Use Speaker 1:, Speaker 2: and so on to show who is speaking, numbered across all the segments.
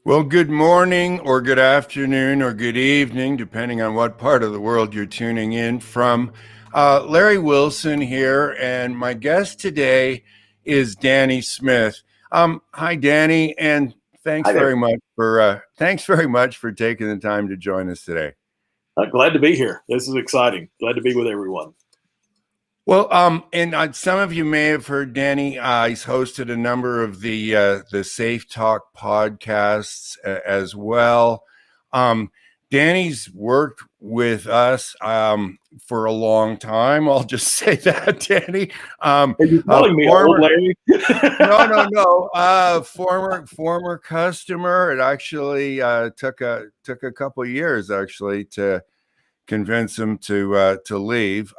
Speaker 1: Well, good morning or good afternoon or good evening, depending on what part of the world you're tuning in from. Larry Wilson here, and my guest today is Danny Smith. Hi, Danny, and
Speaker 2: Hi there.
Speaker 1: thanks very much for taking the time to join us today.
Speaker 2: Glad to be here. This is exciting. Glad to be with everyone.
Speaker 1: Well, some of you may have heard Danny. He's hosted a number of the Safe Talk podcasts as well. Danny's worked with us for a long time. I'll just say that, Danny.
Speaker 2: Are you calling me old, Larry?
Speaker 1: No. Former customer. It actually took a couple of years actually to convince him to leave.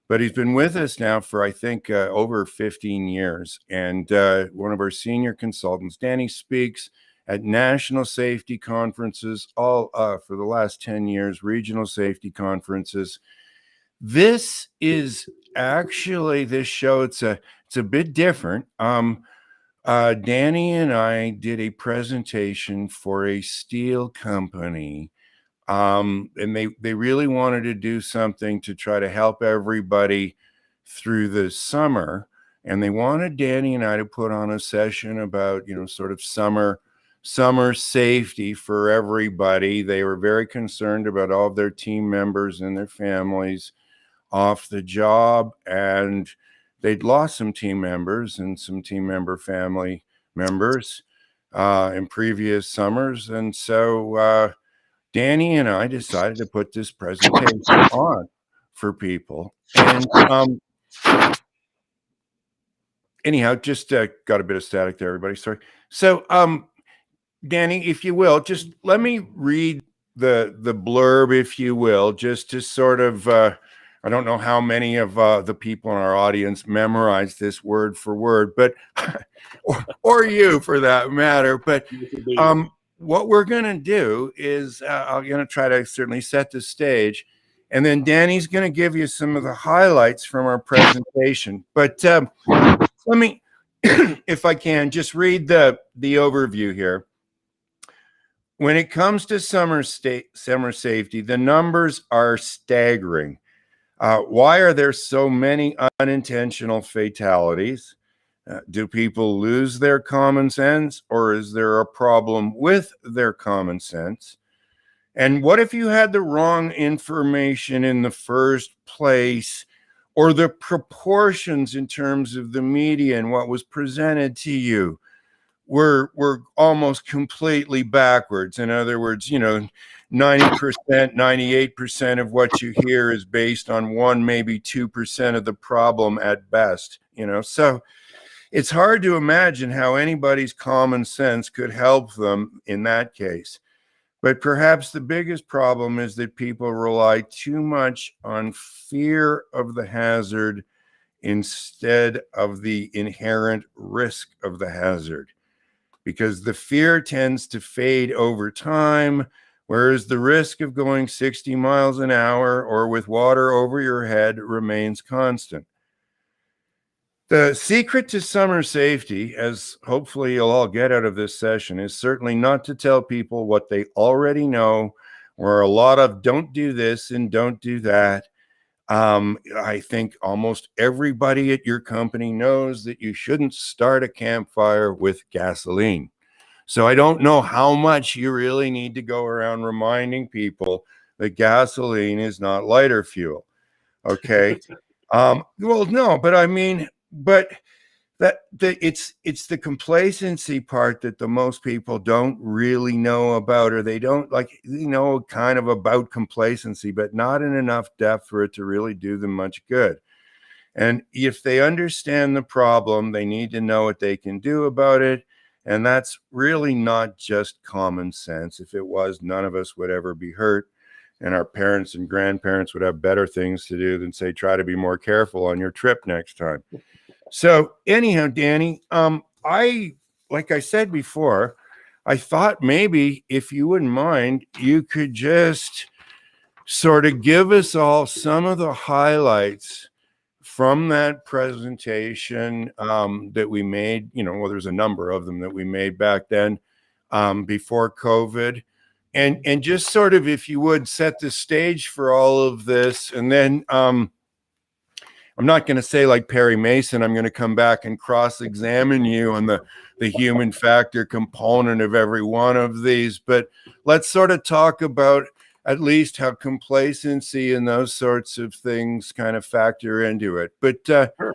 Speaker 1: But he's been with us now for, I think, over 15 years. And one of our senior consultants. Danny speaks at national safety conferences, all for the last 10 years, regional safety conferences. This is actually, this show, it's a bit different. Danny and I did a presentation for a steel company. And they really wanted to do something to try to help everybody through the summer. And they wanted Danny and I to put on a session about, sort of summer safety for everybody. They were very concerned about all of their team members and their families off the job. And they'd lost some team members and some team member family members in previous summers. And so, Danny and I decided to put this presentation on for people. And anyhow, just got a bit of static there, everybody. Sorry. So, Danny, if you will, just let me read the blurb, if you will, just to sort of, I don't know how many of the people in our audience memorize this word for word, but or you for that matter. But what we're going to do is I'm going to try to certainly set the stage, and then Danny's going to give you some of the highlights from our presentation. But let me, if I can, just read the overview here. When it comes to summer safety, the numbers are staggering. Why are there so many unintentional fatalities? Do people lose their common sense, or is there a problem with their common sense? And what if you had the wrong information in the first place, or the proportions in terms of the media and what was presented to you were almost completely backwards? In other words, 90%, 98% of what you hear is based on 1, maybe 2% of the problem at best, so it's hard to imagine how anybody's common sense could help them in that case. But perhaps the biggest problem is that people rely too much on fear of the hazard instead of the inherent risk of the hazard, because the fear tends to fade over time, whereas the risk of going 60 miles an hour or with water over your head remains constant. The secret to summer safety, as hopefully you'll all get out of this session, is certainly not to tell people what they already know, or a lot of don't do this and don't do that. I think almost everybody at your company knows that you shouldn't start a campfire with gasoline. So I don't know how much you really need to go around reminding people that gasoline is not lighter fuel. Okay. Well, no, but I mean, it's the complacency part that the most people don't really know about, or they don't kind of about complacency, but not in enough depth for it to really do them much good. And if they understand the problem, they need to know what they can do about it. And that's really not just common sense. If it was, none of us would ever be hurt. And our parents and grandparents would have better things to do than say, try to be more careful on your trip next time. So anyhow, Danny, like I said before, I thought maybe if you wouldn't mind, you could just sort of give us all some of the highlights from that presentation that we made. There's a number of them that we made back then. before COVID, and just sort of, if you would, set the stage for all of this, and then I'm not going to say like Perry Mason, I'm going to come back and cross-examine you on the human factor component of every one of these, but let's sort of talk about at least how complacency and those sorts of things kind of factor into it. But
Speaker 2: Sure.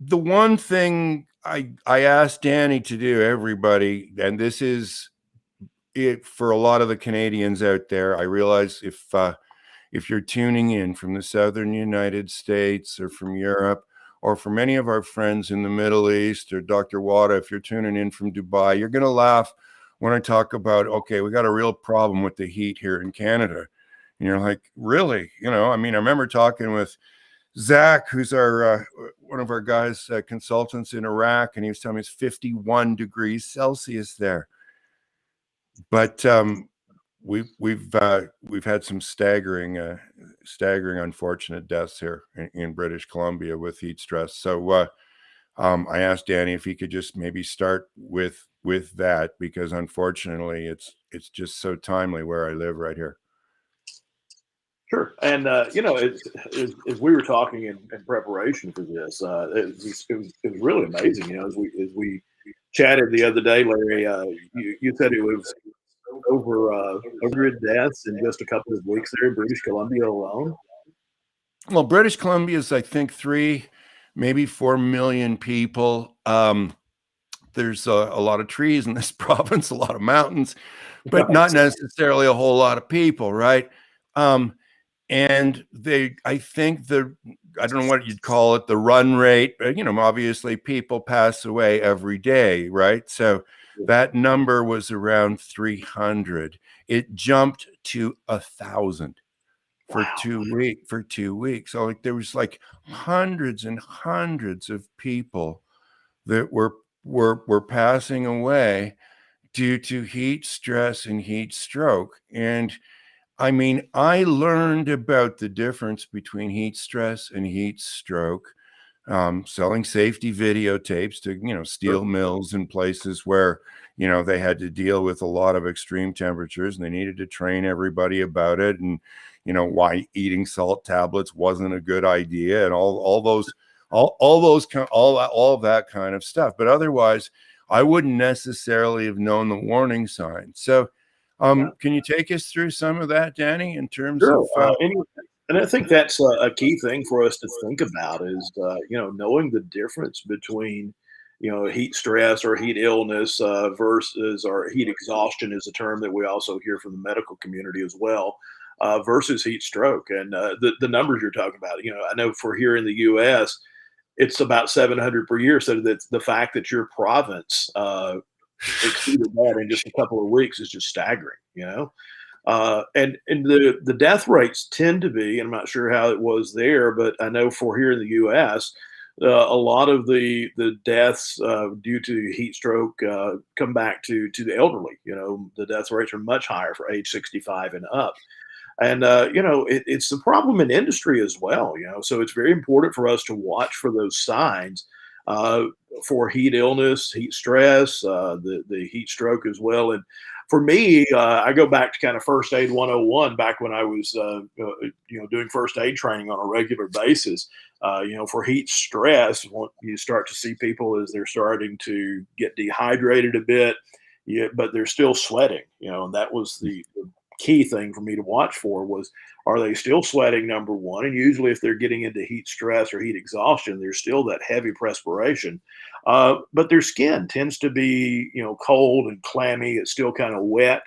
Speaker 1: the one thing I asked Danny to do, everybody, and this is it for a lot of the Canadians out there. I realize if you're tuning in from the southern United States or from Europe or from any of our friends in the Middle East, or Dr. Wada, if you're tuning in from Dubai, you're going to laugh when I talk about, okay, we got a real problem with the heat here in Canada. And you're like, really? You know, I mean, I remember talking with Zach, who's our one of our guys, consultants in Iraq, and he was telling me it's 51 degrees Celsius there. But we've had some staggering unfortunate deaths here in British Columbia with heat stress. So I asked Danny if he could just maybe start with that, because unfortunately it's just so timely where I live right here.
Speaker 2: Sure. And, as we were talking in preparation for this, it was really amazing. You know, as we chatted the other day, Larry, you said it was over 100 deaths in just a couple of weeks there in British Columbia alone.
Speaker 1: Well, British Columbia is, I think, 3, maybe 4 million people. There's a lot of trees in this province, a lot of mountains, but not necessarily a whole lot of people, right? And I think I don't know what you'd call it, the run rate, but, you know, obviously people pass away every day, right? So that number was around 300. It jumped to 1,000 for
Speaker 2: Wow.
Speaker 1: 2 weeks. So like there was like hundreds and hundreds of people that were passing away due to heat stress and heat stroke. And I mean, I learned about the difference between heat stress and heat stroke, selling safety videotapes to, you know, steel mills and places where, you know, they had to deal with a lot of extreme temperatures and they needed to train everybody about it, and, you know, why eating salt tablets wasn't a good idea, and all of that kind of stuff. But otherwise, I wouldn't necessarily have known the warning signs. So can you take us through some of that, Danny, in terms
Speaker 2: Sure.
Speaker 1: of
Speaker 2: And I think that's a key thing for us to think about is, knowing the difference between, heat stress or heat illness versus, or heat exhaustion is a term that we also hear from the medical community as well, versus heat stroke. And the numbers you're talking about, I know for here in the U.S., it's about 700 per year. So that the fact that your province exceeded that in just a couple of weeks is just staggering, and the death rates tend to be, and I'm not sure how it was there, but I know for here in the U.S., a lot of the deaths due to heat stroke come back to the elderly. The death rates are much higher for age 65 and up. And, it's a problem in industry as well, so it's very important for us to watch for those signs for heat illness, heat stress, the heat stroke as well. And for me, I go back to kind of first aid 101 back when I was, doing first aid training on a regular basis. For heat stress, you start to see people as they're starting to get dehydrated a bit, but they're still sweating, and that was the key thing for me to watch for was, are they still sweating, number one? And usually if they're getting into heat stress or heat exhaustion, there's still that heavy perspiration. But their skin tends to be, cold and clammy. It's still kind of wet.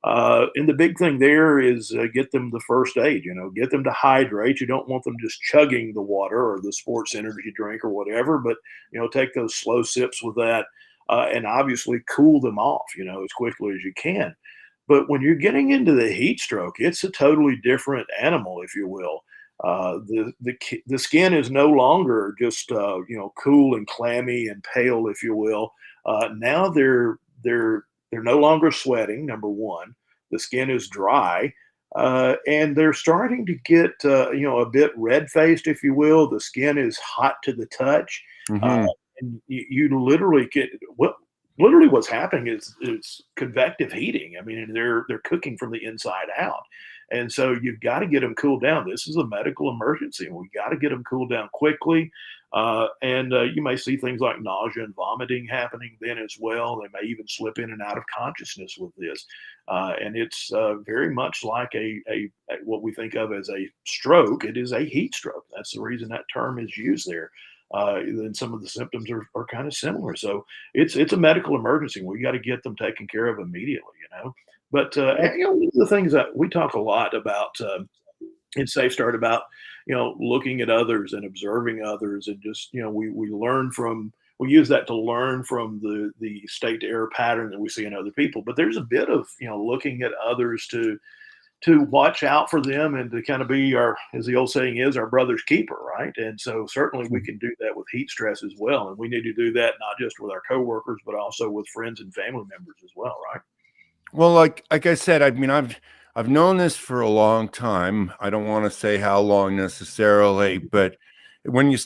Speaker 2: And the big thing there is get them the first aid, get them to hydrate. You don't want them just chugging the water or the sports energy drink or whatever, but, take those slow sips with that and obviously cool them off, as quickly as you can. But when you're getting into the heat stroke, it's a totally different animal, if you will. The skin is no longer just cool and clammy and pale, if you will. Now they're no longer sweating. Number one, the skin is dry, and they're starting to get a bit red faced, if you will. The skin is hot to the touch,
Speaker 1: Mhm.
Speaker 2: and you literally get literally what's happening is convective heating. I mean, they're cooking from the inside out. And so you've got to get them cooled down. This is a medical emergency, and we got to get them cooled down quickly. And you may see things like nausea and vomiting happening then as well. They may even slip in and out of consciousness with this. And it's very much like what we think of as a stroke. It is a heat stroke. That's the reason that term is used there. Then some of the symptoms are kind of similar. So it's a medical emergency. We got to get them taken care of immediately, you know. But one of the things that we talk a lot about in Safe Start about, looking at others and observing others, and just, we learn from, we use that to learn from the state to error pattern that we see in other people. But there's a bit of, looking at others to watch out for them and to kind of be our, as the old saying is, our brother's keeper, right? And so certainly we can do that with heat stress as well. And we need to do that not just with our coworkers, but also with friends and family members as well, right?
Speaker 1: Well, like I said, I mean, I've known this for a long time. I don't want to say how long necessarily, but when you're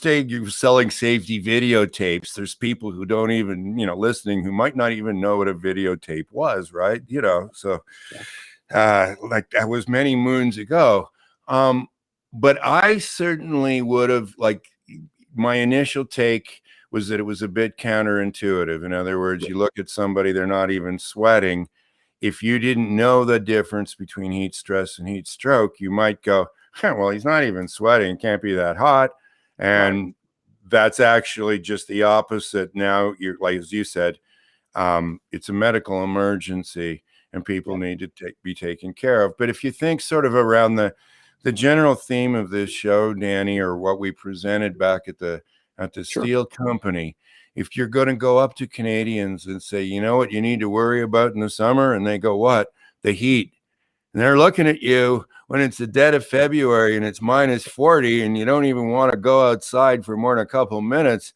Speaker 1: selling safety videotapes, there's people who don't even, listening, who might not even know what a videotape was, right? So like that was many moons ago. But I certainly would have, like, my initial take was that it was a bit counterintuitive. In other words, you look at somebody, they're not even sweating. If you didn't know the difference between heat stress and heat stroke, you might go, well, he's not even sweating. It can't be that hot. And that's actually just the opposite. Now, you're, like, as you said, it's a medical emergency and people need to be taken care of. But if you think sort of around the general theme of this show, Danny, or what we presented back at the steel company, if you're going to go up to Canadians and say, you know what you need to worry about in the summer, and they go, what? The heat. And they're looking at you when it's the dead of February and it's -40 and you don't even want to go outside for more than a couple minutes,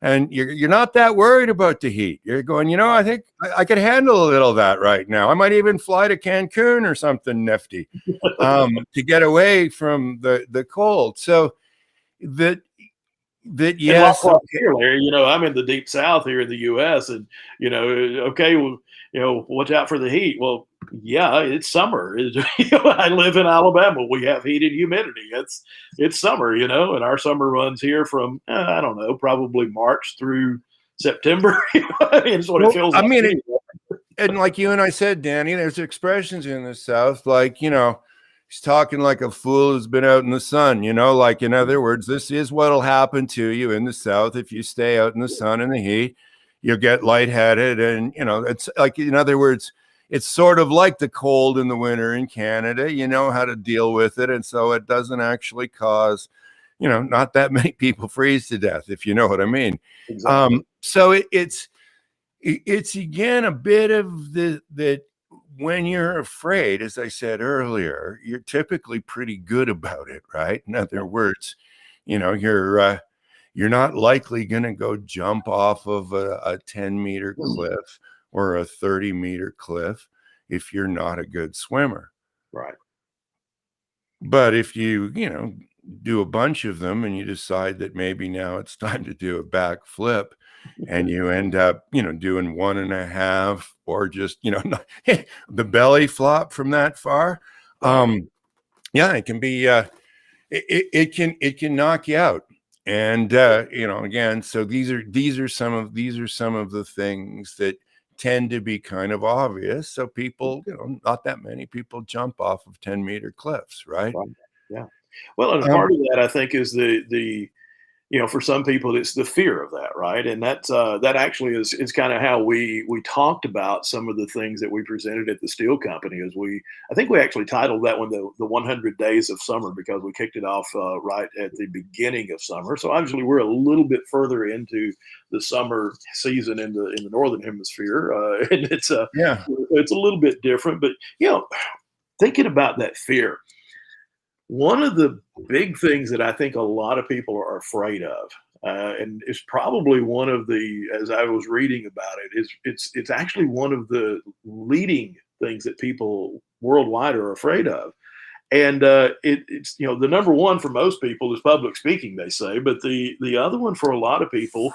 Speaker 1: and you're not that worried about the heat. You're going, I think I could handle a little of that right now. I might even fly to Cancun or something nifty to get away from the cold. So that yes,
Speaker 2: and here, Larry, I'm in the deep South here in the U.S. and okay, well, watch out for the heat. Well, yeah, it's summer. I live in Alabama. We have heat and humidity. It's summer, and our summer runs here from I don't know, probably March through September. It's what it feels like.
Speaker 1: I mean, and like you and I said, Danny, there's expressions in the South like, he's talking like a fool who's been out in the sun, like, in other words, this is what'll happen to you in the South. If you stay out in the sun and the heat, you'll get lightheaded. And, it's like, in other words, it's sort of like the cold in the winter in Canada. You know how to deal with it. And so it doesn't actually cause, not that many people freeze to death, if you know what I mean.
Speaker 2: Exactly.
Speaker 1: So it's again a bit of that when you're afraid, as I said earlier, you're typically pretty good about it, right? In other words, you're not likely going to go jump off of a 10-meter cliff or a 30-meter cliff if you're not a good swimmer.
Speaker 2: Right.
Speaker 1: But if you do a bunch of them and you decide that maybe now it's time to do a backflip, and you end up, doing 1.5 or just, the belly flop from that far. It can be, it can knock you out. And, again, so these are some of the things that tend to be kind of obvious. So people, not that many people jump off of 10-meter cliffs, right?
Speaker 2: Yeah. Well, and part of that, I think, is the for some people, it's the fear of that, right? And that actually is kind of how we talked about some of the things that we presented at the steel company. I think we actually titled that one the 100 Days of Summer, because we kicked it off right at the beginning of summer. So obviously we're a little bit further into the summer season in the northern hemisphere, and it's a little bit different. But thinking about that fear. One of the big things that I think a lot of people are afraid of, and it's probably one of the, as I was reading about it, it's actually one of the leading things that people worldwide are afraid of. And it's the number one for most people is public speaking, they say, but the other one for a lot of people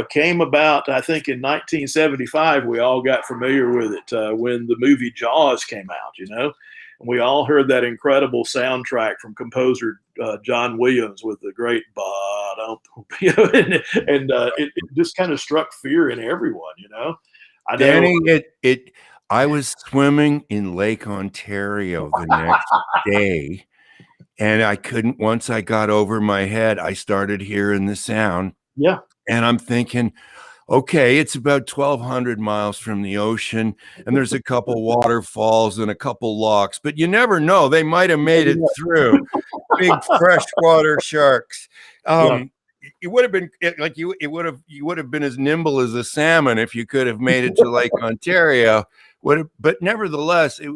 Speaker 2: came about, I think, in 1975. We all got familiar with it when the movie Jaws came out, And we all heard that incredible soundtrack from composer John Williams with the great bottom, it just kind of struck fear in everyone. I know.
Speaker 1: Danny, I was swimming in Lake Ontario the next day, and I couldn't, once I got over my head, I started hearing the sound.
Speaker 2: Yeah.
Speaker 1: And I'm thinking, okay, it's about 1,200 miles from the ocean, and there's a couple waterfalls and a couple locks, but you never know. They might have made it through. Big freshwater sharks.
Speaker 2: Yeah.
Speaker 1: It would have been like you would have been as nimble as a salmon if you could have made it to Lake Ontario. But nevertheless, it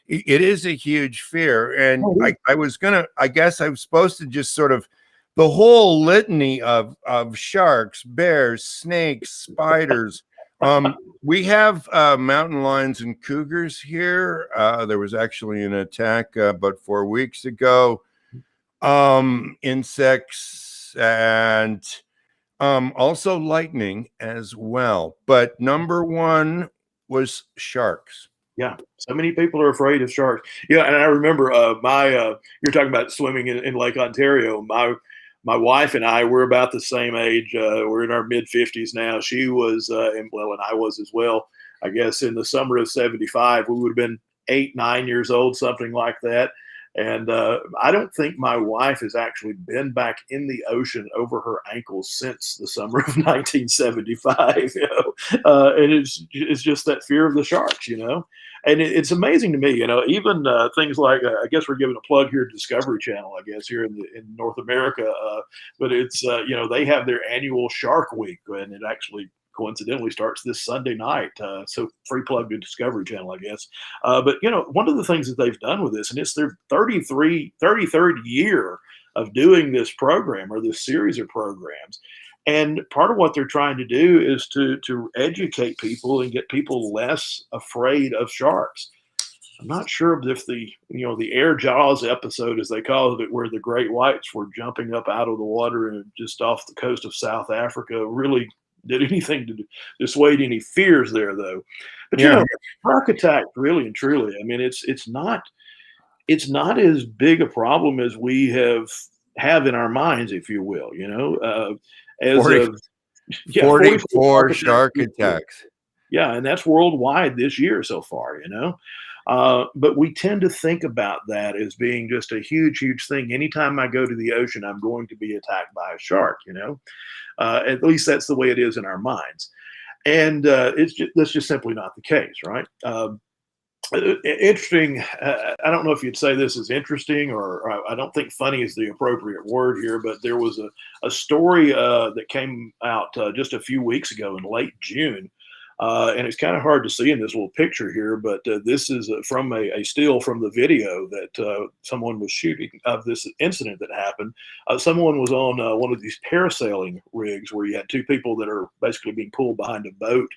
Speaker 1: is a huge fear. And I guess I was supposed to just sort of the whole litany of sharks, bears, snakes, spiders. We have mountain lions and cougars here. There was actually an attack about 4 weeks ago. Insects and also lightning as well. But number one was sharks.
Speaker 2: Yeah, so many people are afraid of sharks. Yeah, and I remember you're talking about swimming in Lake Ontario. My wife and I were about the same age. We're in our mid 50s now. She was, and I was as well. I guess in the summer of '75, we would have been 8, 9 years old, something like that. And I don't think my wife has actually been back in the ocean over her ankles since the summer of 1975. And it's just that fear of the sharks, And it's amazing to me, even things like I guess we're giving a plug here to Discovery Channel, I guess here in North America, but it's they have their annual Shark Week, and it actually coincidentally starts this Sunday night. So free plug to Discovery Channel, I guess. But one of the things that they've done with this, and it's their 33rd year of doing this program or this series of programs. And part of what they're trying to do is to educate people and get people less afraid of sharks. I'm not sure if the Air Jaws episode, as they call it, where the great whites were jumping up out of the water and just off the coast of South Africa, really did anything to dissuade any fears there, though. But shark attack, really and truly, I mean, it's not as big a problem as we have in our minds, if you will. As
Speaker 1: 44 shark attacks.
Speaker 2: Yeah, and that's worldwide this year so far. But we tend to think about that as being just a huge, huge thing. Anytime I go to the ocean, I'm going to be attacked by a shark. At least that's the way it is in our minds, and that's just simply not the case, right? Interesting. I don't know if you'd say this is interesting, or I don't think funny is the appropriate word here, but there was a story that came out just a few weeks ago in late June. And it's kind of hard to see in this little picture here, but this is from a still from the video that someone was shooting of this incident that happened. Someone was on one of these parasailing rigs where you had two people that are basically being pulled behind a boat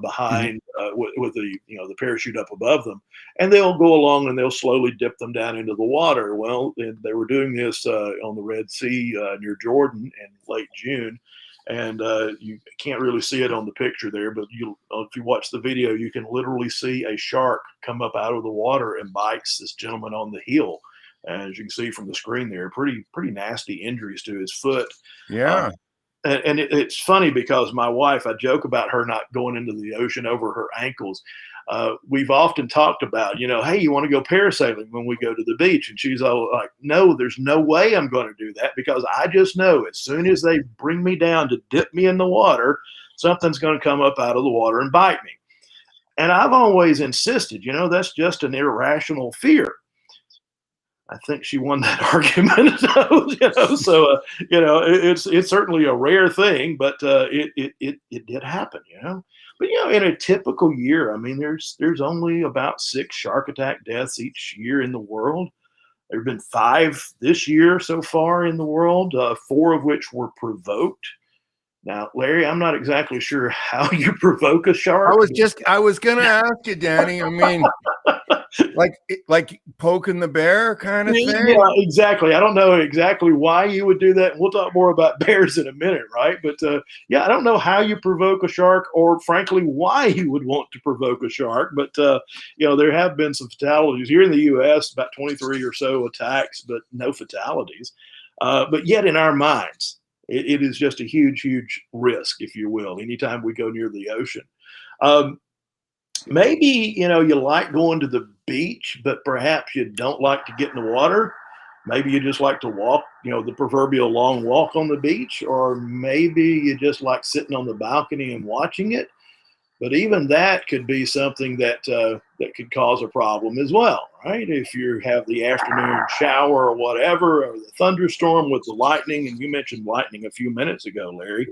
Speaker 2: behind with the parachute up above them, and they'll go along and they'll slowly dip them down into the water. Well, they were doing this on the Red Sea near Jordan in late June. And you can't really see it on the picture there, but if you watch the video, you can literally see a shark come up out of the water and bites this gentleman on the heel. As you can see from the screen there, pretty nasty injuries to his foot.
Speaker 1: Yeah.
Speaker 2: And it's funny because my wife, I joke about her not going into the ocean over her ankles. We've often talked about, hey, you want to go parasailing when we go to the beach? And she's all like, no, there's no way I'm going to do that, because I just know as soon as they bring me down to dip me in the water, something's going to come up out of the water and bite me. And I've always insisted, that's just an irrational fear. I think she won that argument. So it's certainly a rare thing, but it did happen. But in a typical year, I mean, there's only about 6 shark attack deaths each year in the world. There have been 5 this year so far in the world, 4 of which were provoked. Now, Larry, I'm not exactly sure how you provoke a shark.
Speaker 1: I was going to ask you, Danny. I mean, like poking the bear kind of thing.
Speaker 2: Yeah, exactly. I don't know exactly why you would do that. We'll talk more about bears in a minute, right? But yeah, I don't know how you provoke a shark, or frankly, why you would want to provoke a shark. But there have been some fatalities here in the U.S. About 23 or so attacks, but no fatalities. But yet, in our minds, it is just a huge, huge risk, if you will. Anytime we go near the ocean. Um, Maybe you like going to the beach, but perhaps you don't like to get in the water. Maybe you just like to walk, the proverbial long walk on the beach, or maybe you just like sitting on the balcony and watching it. But even that could be something that could cause a problem as well, right? If you have the afternoon shower or whatever, or the thunderstorm with the lightning, and you mentioned lightning a few minutes ago, Larry,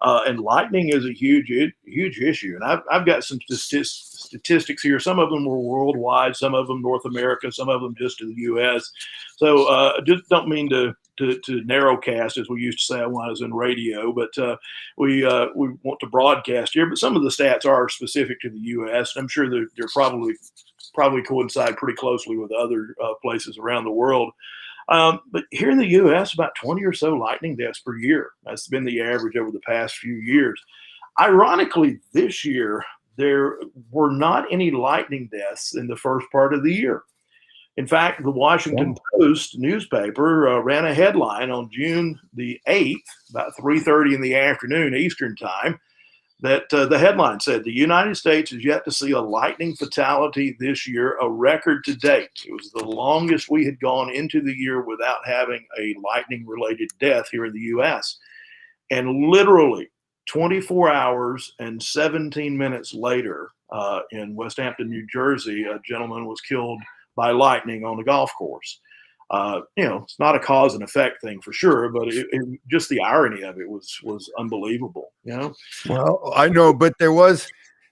Speaker 2: and lightning is a huge, huge issue. And I've got some statistics here. Some of them were worldwide, some of them North America, some of them just in the U.S. So just don't mean to narrowcast, as we used to say when I was in radio, but we want to broadcast here. But some of the stats are specific to the U.S. I'm sure they're probably coincide pretty closely with other places around the world. But here in the U.S., about 20 or so lightning deaths per year. That's been the average over the past few years. Ironically, this year, there were not any lightning deaths in the first part of the year. In fact, the Washington Post newspaper ran a headline on June the 8th, about 3:30 in the afternoon Eastern time, that the headline said, "The United States is yet to see a lightning fatality this year, a record to date." It was the longest we had gone into the year without having a lightning-related death here in the U.S. And literally 24 hours and 17 minutes later, in West Hampton, New Jersey, a gentleman was killed by lightning on the golf course. It's not a cause and effect thing for sure, but just the irony of it was unbelievable.
Speaker 1: Well, I know, but there was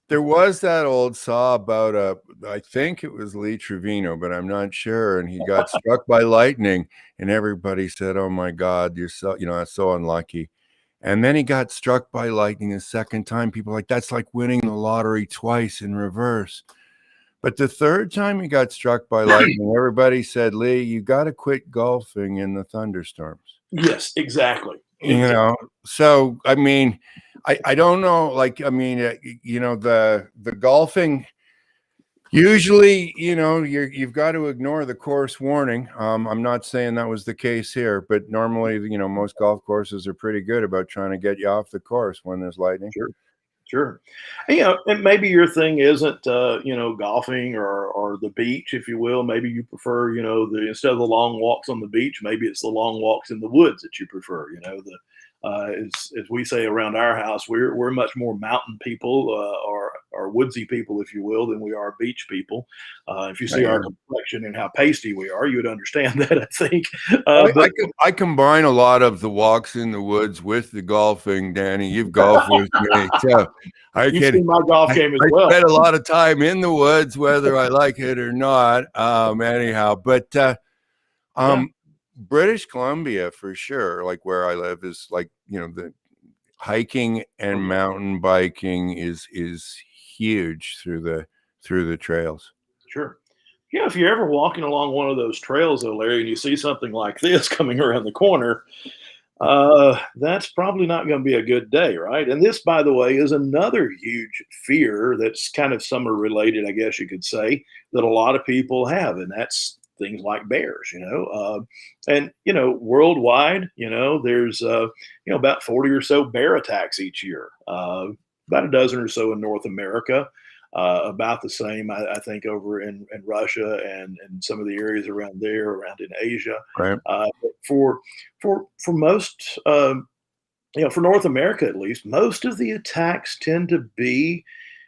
Speaker 1: that old saw about I think it was Lee Trevino, but I'm not sure, and he got struck by lightning, and everybody said, "Oh my God, you're so that's so unlucky." And then he got struck by lightning a second time. People were like, that's like winning the lottery twice in reverse. But the third time he got struck by lightning, everybody said, "Lee, you got to quit golfing in the thunderstorms."
Speaker 2: Yes, exactly.
Speaker 1: So I mean, I don't know. Like, I mean, the golfing. Usually, you've got to ignore the course warning. I'm not saying that was the case here, but normally, most golf courses are pretty good about trying to get you off the course when there's lightning.
Speaker 2: Sure. And maybe your thing isn't, golfing or the beach, if you will. Maybe you prefer, instead of the long walks on the beach, maybe it's the long walks in the woods that you prefer. As we say around our house, we're much more mountain people, or woodsy people, if you will, than we are beach people. If you see our complexion and how pasty we are, you would understand that, I think.
Speaker 1: I combine a lot of the walks in the woods with the golfing, Danny. You've golfed with me, so
Speaker 2: you've seen my golf game as well.
Speaker 1: I spend a lot of time in the woods, whether I like it or not. Anyhow, but British Columbia for sure, like where I live, is like the hiking and mountain biking is huge through the trails.
Speaker 2: Sure. Yeah, if you're ever walking along one of those trails, though, Larry, and you see something like this coming around the corner, that's probably not going to be a good day, right? And this, by the way, is another huge fear that's kind of summer related, I guess you could say, that a lot of people have, and that's things like bears. And worldwide, there's about 40 or so bear attacks each year, about a dozen or so in North America. About the same, I think, over in Russia and some of the areas around there, around in Asia.
Speaker 1: Right.
Speaker 2: For most, for North America at least, most of the attacks tend to be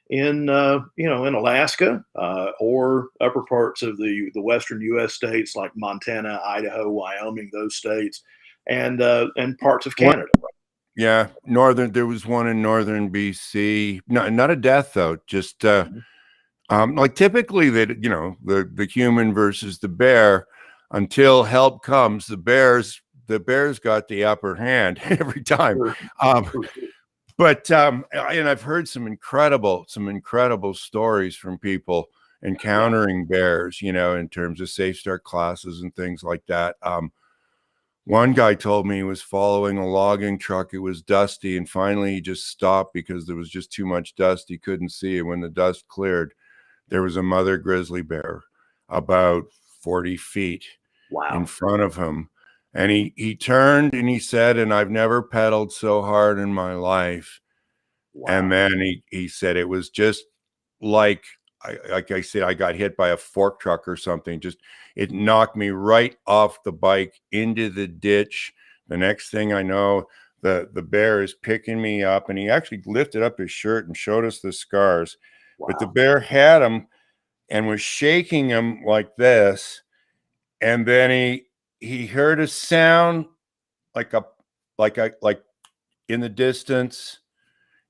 Speaker 2: in in Alaska, or upper parts of the western U.S. states like Montana, Idaho, Wyoming, those states, and parts of Canada.
Speaker 1: Yeah, there was one in northern BC. Not a death though, just like typically that, the human versus the bear, until help comes, the bears got the upper hand every time. But and I've heard some incredible stories from people, encountering bears, you know, in terms of safe start classes and things like that. One guy told me he was following a logging truck. It was dusty, and finally he just stopped because there was just too much dust. He couldn't see it. When the dust cleared, there was a mother grizzly bear about 40 feet in
Speaker 2: Wow.
Speaker 1: front of him. And he turned and he said, and I've never pedaled so hard in my life. And
Speaker 2: Wow.
Speaker 1: then he said it was just like like I said, I got hit by a fork truck or something. Just it knocked me right off the bike into the ditch. The next thing I know, the bear is picking me up, and he actually lifted up his shirt and showed us the scars. But the
Speaker 2: Wow.
Speaker 1: bear had him and was shaking him like this, and then he heard a sound like like in the distance,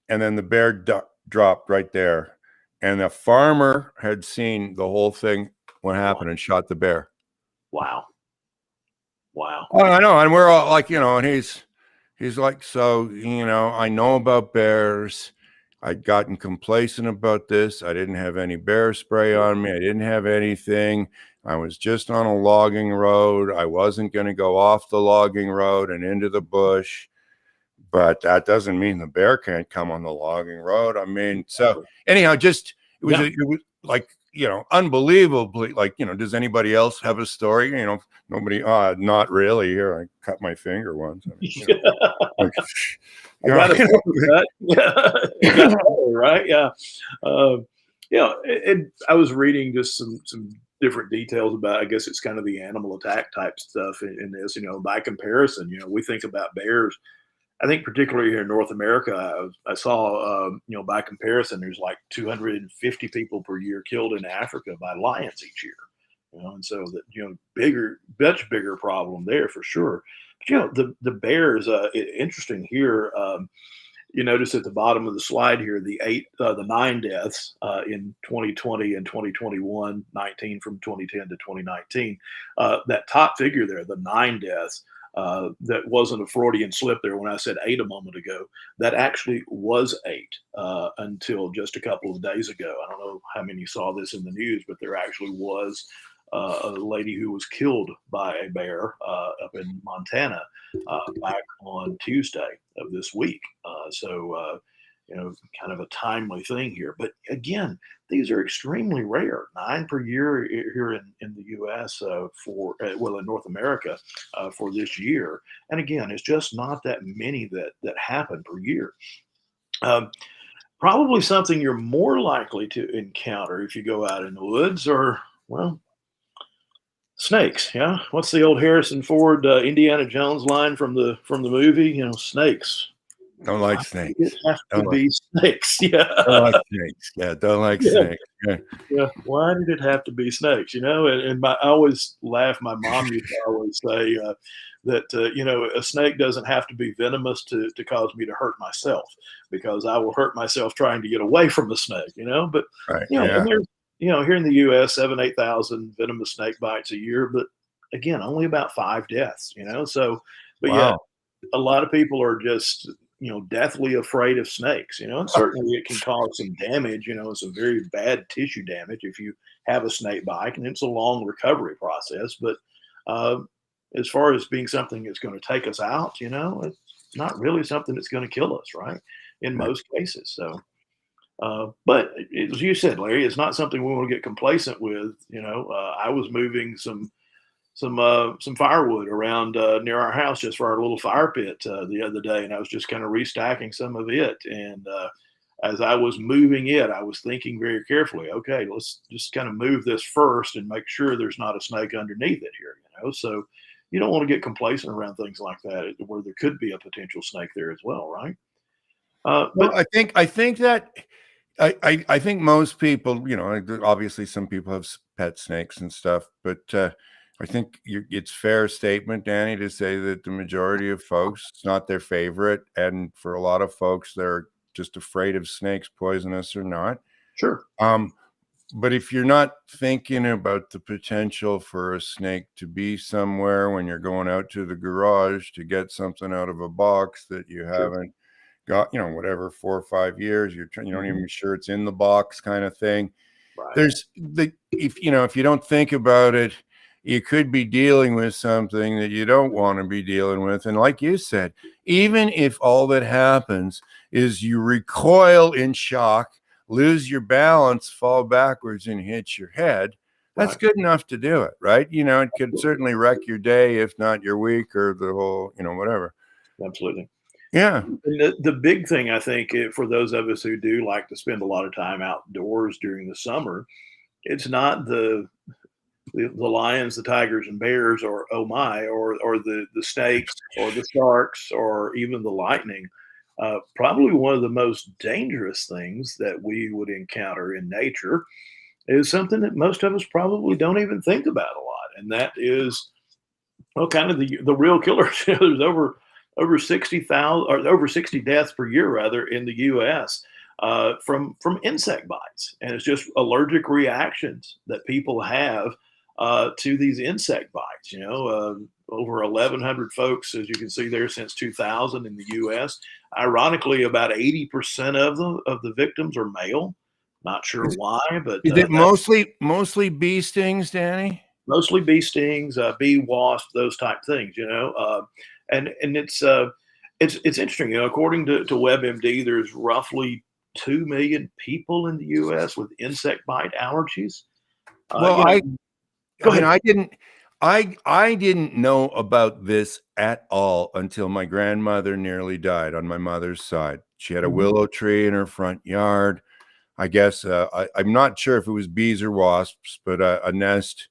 Speaker 1: and then the bear dropped right there. And the farmer had seen the whole thing, what happened, and shot the bear.
Speaker 2: Wow. Wow.
Speaker 1: Oh, I know, and we're all like, you know, and he's like, so, you know, I know about bears. I'd gotten complacent about this. I didn't have any bear spray on me. I didn't have anything. I was just on a logging road. I wasn't going to go off the logging road and into the bush. But that doesn't mean the bear can't come on the logging road. I mean, so anyhow, just
Speaker 2: Yeah.
Speaker 1: it was like, you know, unbelievably, like, you know, does anybody else have a story? You know, nobody, not really. Here, I cut my finger once. I mean, you know, like,
Speaker 2: I got a that. Yeah, it got better, right? Yeah. You know, I was reading just some different details about. I guess it's kind of the animal attack type stuff in this. You know, by comparison, you know, we think about bears. I think particularly here in North America, I saw, you know, by comparison, there's like 250 people per year killed in Africa by lions each year. You know, and so that, you know, much bigger problem there for sure. But you know, the bears, interesting here. You notice at the bottom of the slide here, the 9 deaths in 2020 and 2021, 19 from 2010 to 2019. That top figure there, the 9 deaths, that wasn't a Freudian slip there when I said 8 a moment ago. That actually was 8 until just a couple of days ago. I don't know how many saw this in the news, but there actually was a lady who was killed by a bear up in Montana back on Tuesday of this week. You know, kind of a timely thing here. But again, these are extremely rare. 9 per year here in the U.S. Well, in North America for this year. And again, it's just not that many that happen per year. Um, Probably something you're more likely to encounter if you go out in the woods, or well, snakes. Yeah, what's the old Harrison Ford Indiana Jones line from the movie? You know, snakes.
Speaker 1: don't
Speaker 2: Why
Speaker 1: like
Speaker 2: did it
Speaker 1: snakes.
Speaker 2: have to
Speaker 1: Don't like,
Speaker 2: be snakes?
Speaker 1: don't
Speaker 2: Yeah.
Speaker 1: like snakes. Yeah, don't like
Speaker 2: Yeah.
Speaker 1: snakes. Yeah.
Speaker 2: Yeah. Why did it have to be snakes? You know, I always laugh. My mom used to always say that, you know, a snake doesn't have to be venomous to cause me to hurt myself, because I will hurt myself trying to get away from a snake, you know. But,
Speaker 1: Right.
Speaker 2: you know,
Speaker 1: Yeah.
Speaker 2: and there's, you know, here in the US, 8,000 venomous snake bites a year. But again, only about 5 deaths, you know. So, but yet
Speaker 1: Wow.
Speaker 2: a lot of people are just, you know, deathly afraid of snakes, you know, and certainly it can cause some damage, you know, some very bad tissue damage if you have a snake bite, and it's a long recovery process. But uh, as far as being something that's going to take us out, you know, it's not really something that's going to kill us, right? In
Speaker 1: Right.
Speaker 2: most cases. So, but as you said, Larry, it's not something we want to get complacent with. You know, I was moving some firewood around near our house just for our little fire pit the other day, and I was just kind of restacking some of it. And as I was moving it, I was thinking very carefully. Okay, let's just kind of move this first and make sure there's not a snake underneath it here. You know, so you don't want to get complacent around things like that where there could be a potential snake there as well, right?
Speaker 1: Well,
Speaker 2: But
Speaker 1: I think that I think most people, you know, obviously some people have pet snakes and stuff, but I think it's fair statement, Danny, to say that the majority of folks, it's not their favorite, and for a lot of folks, they're just afraid of snakes, poisonous or not.
Speaker 2: sure,
Speaker 1: Um, but if you're not thinking about the potential for a snake to be somewhere when you're going out to the garage to get something out of a box that you
Speaker 2: sure.
Speaker 1: haven't got, you know, whatever, 4 or 5 years, you're not
Speaker 2: Mhm.
Speaker 1: even sure it's in the box kind of thing.
Speaker 2: Right.
Speaker 1: There's the if if you don't think about it, you could be dealing with something that you don't want to be dealing with. And like you said, even if all that happens is you recoil in shock, lose your balance, fall backwards, and hit your head, that's
Speaker 2: Right.
Speaker 1: good enough to do it, right? It could certainly wreck your day, if not your week or the whole, whatever.
Speaker 2: Absolutely.
Speaker 1: Yeah.
Speaker 2: And the big thing I think for those of us who do like to spend a lot of time outdoors during the summer, it's not the lions, the tigers and bears, or oh my, or the snakes or the sharks or even the lightning. Probably one of the most dangerous things that we would encounter in nature is something that most of us probably don't even think about a lot, and that is well, kind of the real killers. There's over 60,000 or over 60 deaths per year, rather, in the U.S. From insect bites, and it's just allergic reactions that people have to these insect bites. Over 1,100 folks, as you can see there, since 2000 in the U.S. Ironically, about 80% of the victims are male. Not sure
Speaker 1: Is,
Speaker 2: why, but
Speaker 1: is it
Speaker 2: that's
Speaker 1: mostly bee stings, Danny?
Speaker 2: mostly bee stings, bee wasp, those type things. And it's interesting. According to WebMD, there's roughly 2 million people in the U.S. with insect bite allergies.
Speaker 1: Well,
Speaker 2: Go
Speaker 1: I mean,
Speaker 2: ahead.
Speaker 1: I didn't know about this at all until my grandmother nearly died on my mother's side. She had a
Speaker 2: Mhm.
Speaker 1: willow tree in her front yard. I guess I'm not sure if it was bees or wasps, but a nest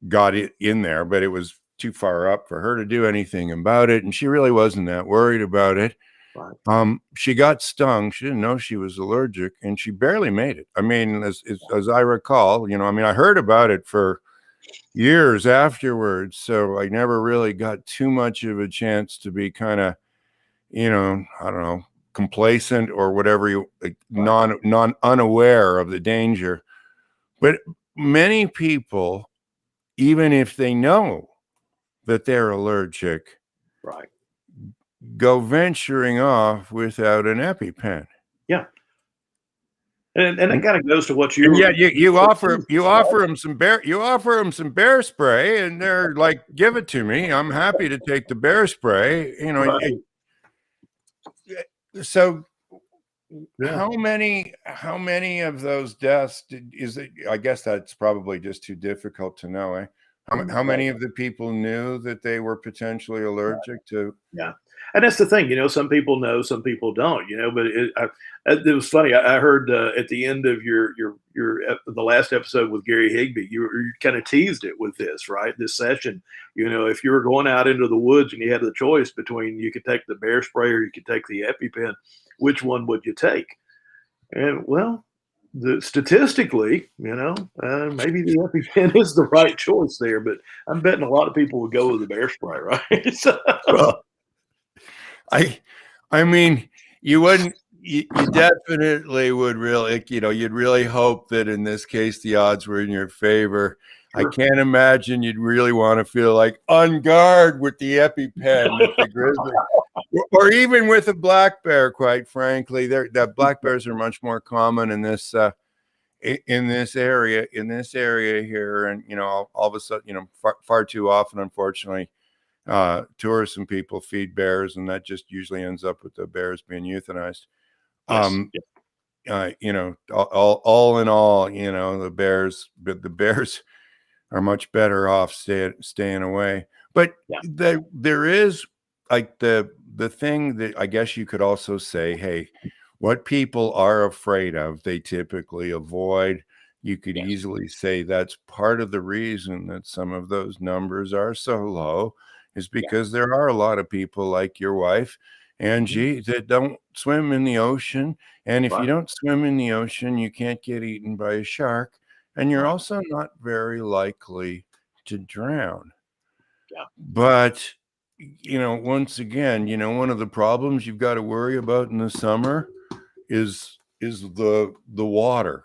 Speaker 1: got it in there, but it was too far up for her to do anything about it, and she really wasn't that worried about it.
Speaker 2: Right.
Speaker 1: She got stung. She didn't know she was allergic, and she barely made it. I mean, as I recall, I mean, I heard about it for years afterwards, so I never really got too much of a chance to be kind of, I don't know, complacent or whatever you like,
Speaker 2: Right.
Speaker 1: non unaware of the danger. But many people, even if they know that they're allergic,
Speaker 2: Right.
Speaker 1: go venturing off without an EpiPen.
Speaker 2: Yeah. And that kind of goes to what
Speaker 1: And
Speaker 2: you
Speaker 1: yet you
Speaker 2: what
Speaker 1: offer
Speaker 2: you said.
Speaker 1: you offer them some bear spray, and they're like, "Give it to me. I'm happy to take the bear spray."
Speaker 2: Right.
Speaker 1: So
Speaker 2: Yeah.
Speaker 1: how many of those deaths is it? I guess that's probably just too difficult to know. Eh? How
Speaker 2: Right.
Speaker 1: many of the people knew that they were potentially allergic to?
Speaker 2: Yeah, and that's the thing. Some people know, some people don't. But it was funny. I heard at the end of the last episode with Gary Higby, you kind of teased it with this, right? This session. If you were going out into the woods and you had the choice between you could take the bear spray or you could take the EpiPen, which one would you take? And well, statistically, maybe the EpiPen is the right choice there, but I'm betting a lot of people would go with the bear spray, right? So,
Speaker 1: Well, I I mean, you wouldn't you definitely would really, you'd really hope that in this case the odds were in your favor. I
Speaker 2: sure.
Speaker 1: can't imagine you'd really want to feel like on guard with the EpiPen at the grizzly, or even with a black bear. Quite frankly, that black bears are much more common in this area here, and all of a sudden, far too often, unfortunately, tourists and people feed bears, and that just usually ends up with the bears being euthanized.
Speaker 2: Yes.
Speaker 1: Um, all in all, the bears are much better off staying away. But
Speaker 2: Yeah.
Speaker 1: there is like the thing that I guess you could also say, hey, what people are afraid of, they typically avoid. You could
Speaker 2: Yes.
Speaker 1: easily say that's part of the reason that some of those numbers are so low, is
Speaker 2: Yeah.
Speaker 1: because there are a lot of people like your wife,
Speaker 2: Mhm.
Speaker 1: Angie, that don't swim in the ocean. And if you
Speaker 2: Right.
Speaker 1: don't swim in the ocean, you can't get eaten by a shark. And you're
Speaker 2: Right.
Speaker 1: also not very likely to drown.
Speaker 2: Yeah.
Speaker 1: But, once again, one of the problems you've got to worry about in the summer is the water.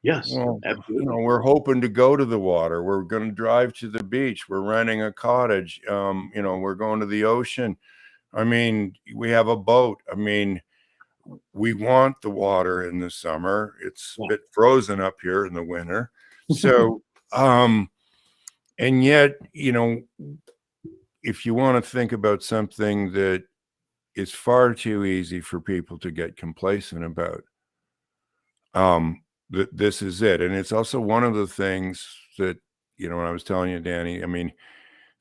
Speaker 2: Yes.
Speaker 1: Well,
Speaker 2: Absolutely.
Speaker 1: we're hoping to go to the water. We're going to drive to the beach. We're renting a cottage. We're going to the ocean. I mean, we have a boat. I mean, we want the water in the summer. It's a
Speaker 2: Yeah.
Speaker 1: bit frozen up here in the winter. So, and yet, if you want to think about something that is far too easy for people to get complacent about, this is it. And it's also one of the things that, when I was telling you, Danny, I mean,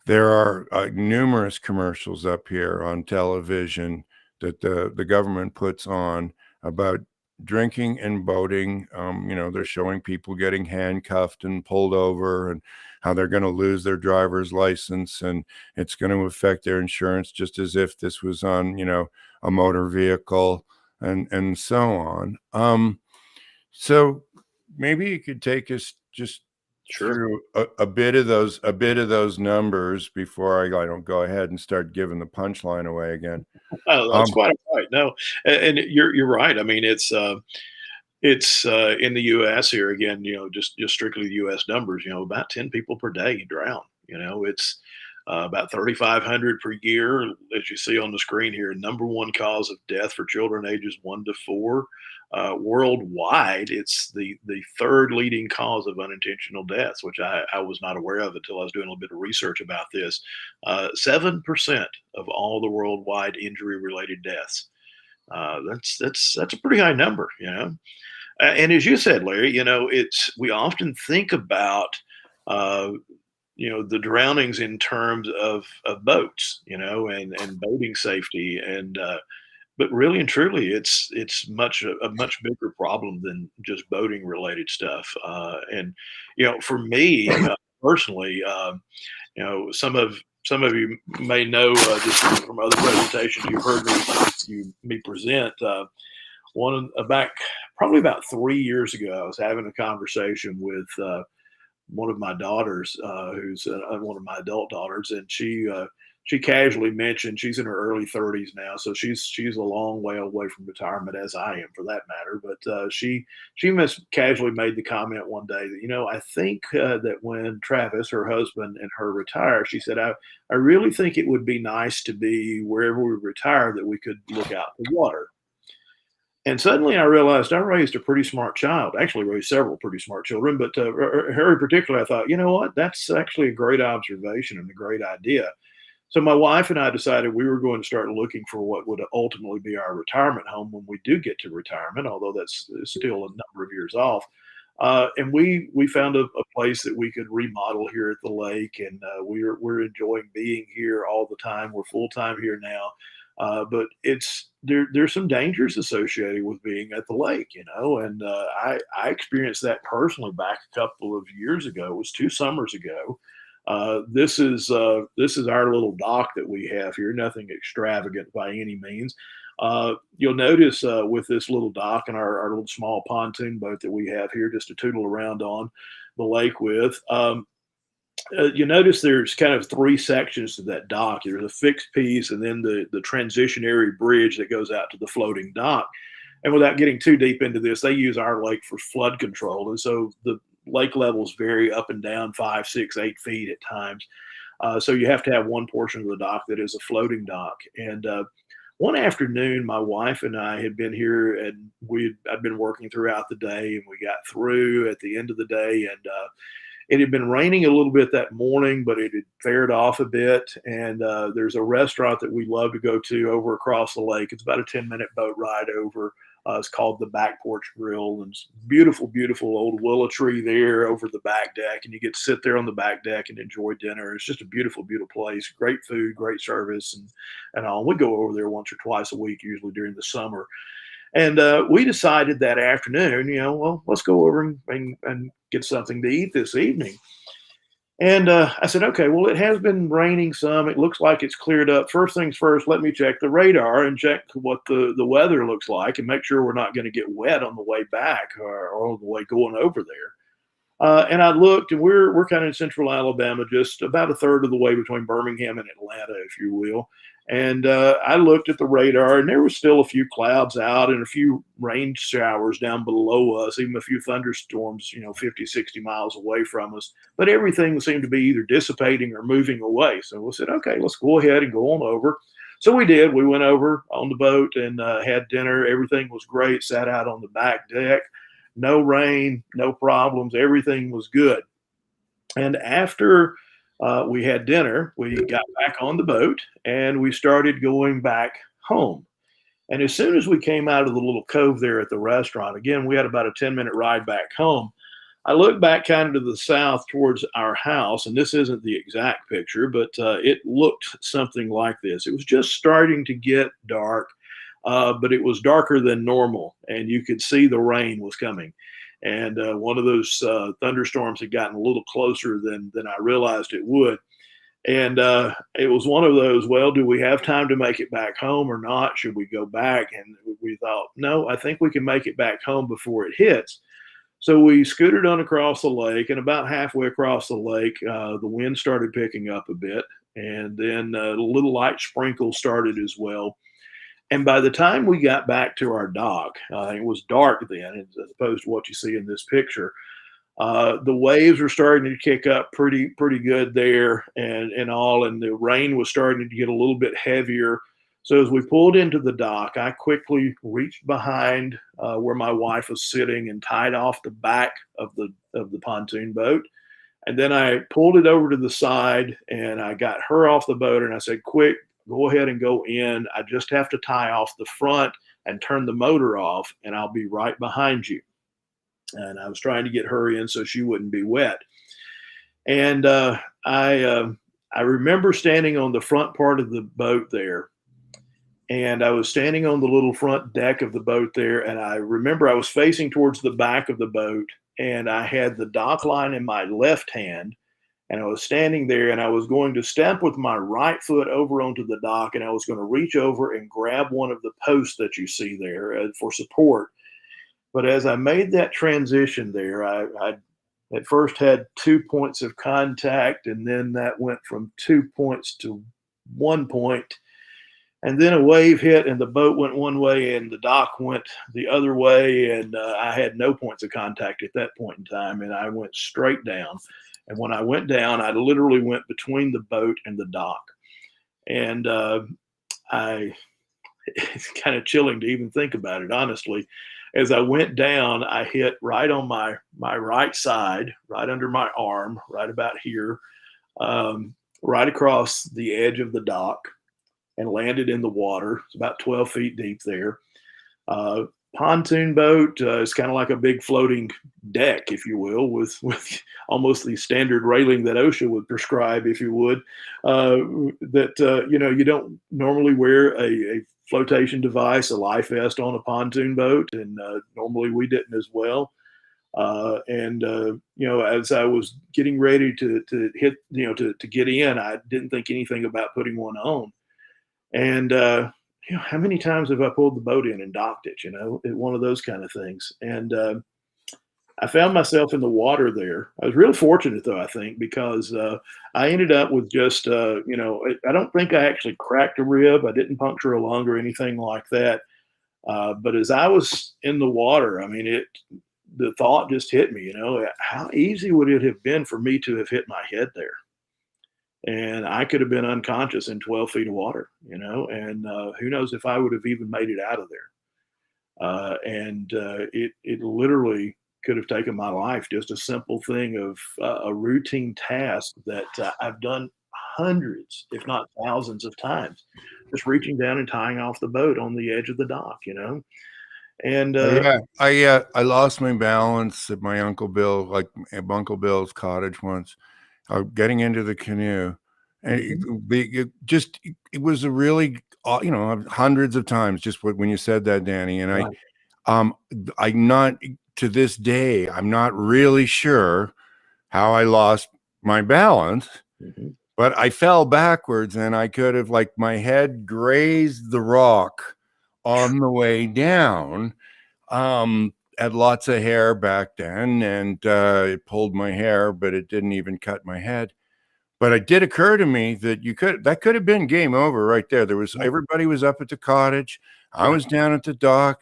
Speaker 1: there are numerous commercials up here on television that the government puts on about drinking and boating. They're showing people getting handcuffed and pulled over and how they're going to lose their driver's license, and it's going to affect their insurance just as if this was on, a motor vehicle, and so on. So maybe you could take us just
Speaker 2: Sure.
Speaker 1: through a bit of those numbers before I don't go ahead and start giving the punchline away again.
Speaker 2: Oh, that's quite right. No, and you're right. I mean, it's in the U.S. here again. Just strictly the U.S. numbers. About 10 people per day drown. It's about 3,500 per year, as you see on the screen here. Number one cause of death for children ages 1 to 4. Worldwide, it's the third leading cause of unintentional deaths, which I was not aware of until I was doing a little bit of research about this. 7% of all the worldwide injury-related deaths. That's a pretty high number, And as you said, Larry, we often think about uh, the drownings in terms of boats, and boating safety, and but really and truly, it's a much bigger problem than just boating related stuff. And for me personally, some of you may know just from other presentations you've heard me present. Back probably about 3 years ago, I was having a conversation with one of my daughters, who's one of my adult daughters, and she casually mentioned she's in her early 30s now, so she's a long way away from retirement, as I am for that matter. But she casually made the comment one day that I think that when Travis, her husband, and her retire, she said I really think it would be nice to be wherever we retire that we could look out for water. And suddenly I realized I raised a pretty smart child, actually raised several pretty smart children, but her in particular, I thought, you know what, that's actually a great observation and a great idea. So my wife and I decided we were going to start looking for what would ultimately be our retirement home when we do get to retirement, although that's still a number of years off. And we found a place that we could remodel here at the lake, and we're enjoying being here all the time. We're full time here now, but there's some dangers associated with being at the lake, And I experienced that personally back a couple of years ago. It was 2 summers ago. This is our little dock that we have here. Nothing extravagant by any means. You'll notice with this little dock and our little small pontoon boat that we have here, just to tootle around on the lake with. You notice there's kind of 3 sections to that dock. There's a fixed piece, and then the transitionary bridge that goes out to the floating dock. And without getting too deep into this, they use our lake for flood control, and so the lake levels vary up and down 5, 6, 8 feet at times. So you have to have one portion of the dock that is a floating dock. And one afternoon, my wife and I had been here, and I'd been working throughout the day, and we got through at the end of the day, and it had been raining a little bit that morning, but it had fared off a bit. And there's a restaurant that we love to go to over across the lake. It's about a 10-minute boat ride over. It's called the Back Porch Grill, and it's beautiful, beautiful old willow tree there over the back deck, and you get to sit there on the back deck and enjoy dinner. It's just a beautiful, beautiful place. Great food, great service, and all. We go over there once or twice a week, usually during the summer. And we decided that afternoon, well, let's go over and get something to eat this evening. And I said, okay, well, it has been raining some. It looks like it's cleared up. First things first, let me check the radar and check what the weather looks like and make sure we're not going to get wet on the way back or on the way going over there. And I looked, and we're kind of in central Alabama, just about a third of the way between Birmingham and Atlanta, if you will. And I looked at the radar, and there was still a few clouds out and a few rain showers down below us, even a few thunderstorms, 50, 60 miles away from us. But everything seemed to be either dissipating or moving away. So we said, okay, let's go ahead and go on over. So we did. We went over on the boat and had dinner. Everything was great. Sat out on the back deck. No rain, no problems. Everything was good. And after we had dinner, we got back on the boat and we started going back home. And as soon as we came out of the little cove there at the restaurant, again, we had about a 10-minute ride back home. I looked back kind of to the south towards our house, and this isn't the exact picture, but it looked something like this. It was just starting to get dark, but it was darker than normal, and you could see the rain was coming. And one of those thunderstorms had gotten a little closer than I realized it would. And it was one of those, well, do we have time to make it back home or not? Should we go back? And we thought, no, I think we can make it back home before it hits. So we scooted on across the lake, and about halfway across the lake, the wind started picking up a bit, and then little light sprinkles started as well. And by the time we got back to our dock, it was dark then, as opposed to what you see in this picture. The waves were starting to kick up pretty good there, and all, and the rain was starting to get a little bit heavier. So as we pulled into the dock, I quickly reached behind where my wife was sitting and tied off the back of the pontoon boat. And then I pulled it over to the side and I got her off the boat and I said, quick, go ahead and go in. I just have to tie off the front and turn the motor off, and I'll be right behind you. And I was trying to get her in so she wouldn't be wet. And I remember standing on the front part of the boat there, and I was standing on the little front deck of the boat there, and I remember I was facing towards the back of the boat, and I had the dock line in my left hand, and I was standing there, and I was going to step with my right foot over onto the dock, and I was going to reach over and grab one of the posts that you see there for support. But as I made that transition there, I at first had 2 points of contact, and then that went from 2 points to 1 point. And then a wave hit, and the boat went one way, and the dock went the other way. And I had no points of contact at that point in time, and I went straight down. And when I went down, I literally went between the boat and the dock. And it's kind of chilling to even think about it, honestly. As I went down, I hit right on my right side, right under my arm, right about here, right across the edge of the dock, and landed in the water. It's about 12 feet deep there. Pontoon boat is kind of like a big floating deck, if you will, with almost the standard railing that OSHA would prescribe, if you would. You don't normally wear a flotation device, a life vest on a pontoon boat, and normally we didn't as well. As I was getting ready to hit, to get in, I didn't think anything about putting one on. And how many times have I pulled the boat in and docked it? One of those kind of things. And I found myself in the water there. I was real fortunate, though, I think, because I ended up with just, I don't think I actually cracked a rib. I didn't puncture a lung or anything like that. But as I was in the water, I mean, the thought just hit me, how easy would it have been for me to have hit my head there? And I could have been unconscious in 12 feet of water, and who knows if I would have even made it out of there. It literally could have taken my life. Just a simple thing of a routine task that I've done hundreds, if not thousands of times, just reaching down and tying off the boat on the edge of the dock, And
Speaker 1: yeah, I lost my balance at my Uncle Bill, like at Uncle Bill's cottage once, getting into the canoe. And it was a really, hundreds of times, just when you said that, Danny. And
Speaker 2: right.
Speaker 1: I'm not, to this day, I'm not really sure how I lost my balance,
Speaker 2: Mhm.
Speaker 1: but I fell backwards and I could have, like, my head grazed the rock on the way down. Had lots of hair back then, and it pulled my hair, but it didn't even cut my head. But it did occur to me that that could have been game over right there.
Speaker 2: Right.
Speaker 1: Everybody was up at the cottage. I
Speaker 2: Right.
Speaker 1: was down at the dock.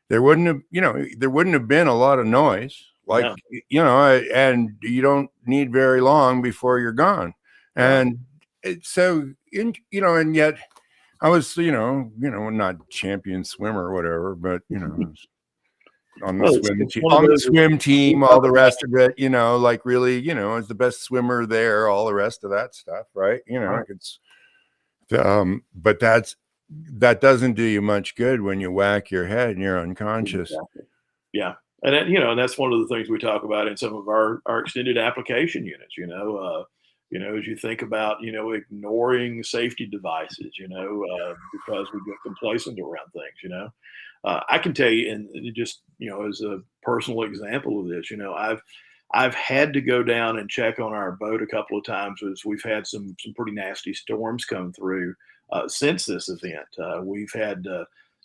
Speaker 1: There wouldn't have been a lot of noise, like,
Speaker 2: No.
Speaker 1: and you don't need very long before you're gone.
Speaker 2: Right.
Speaker 1: And and yet I was, not champion swimmer or whatever, but I was on the
Speaker 2: Well,
Speaker 1: swim
Speaker 2: it's
Speaker 1: team,
Speaker 2: one of those we
Speaker 1: all
Speaker 2: talk
Speaker 1: the
Speaker 2: about.
Speaker 1: rest of it, like really, as the best swimmer there, all the rest of that stuff, right?
Speaker 2: Right.
Speaker 1: It's, but that doesn't do you much good when you whack your head and you're unconscious.
Speaker 2: Exactly. Yeah. And that, and that's one of the things we talk about in some of our extended application units, as you think about, ignoring safety devices, because we get complacent around things. I can tell you, and just, as a personal example of this, I've had to go down and check on our boat a couple of times as we've had some pretty nasty storms come through since this event. We've had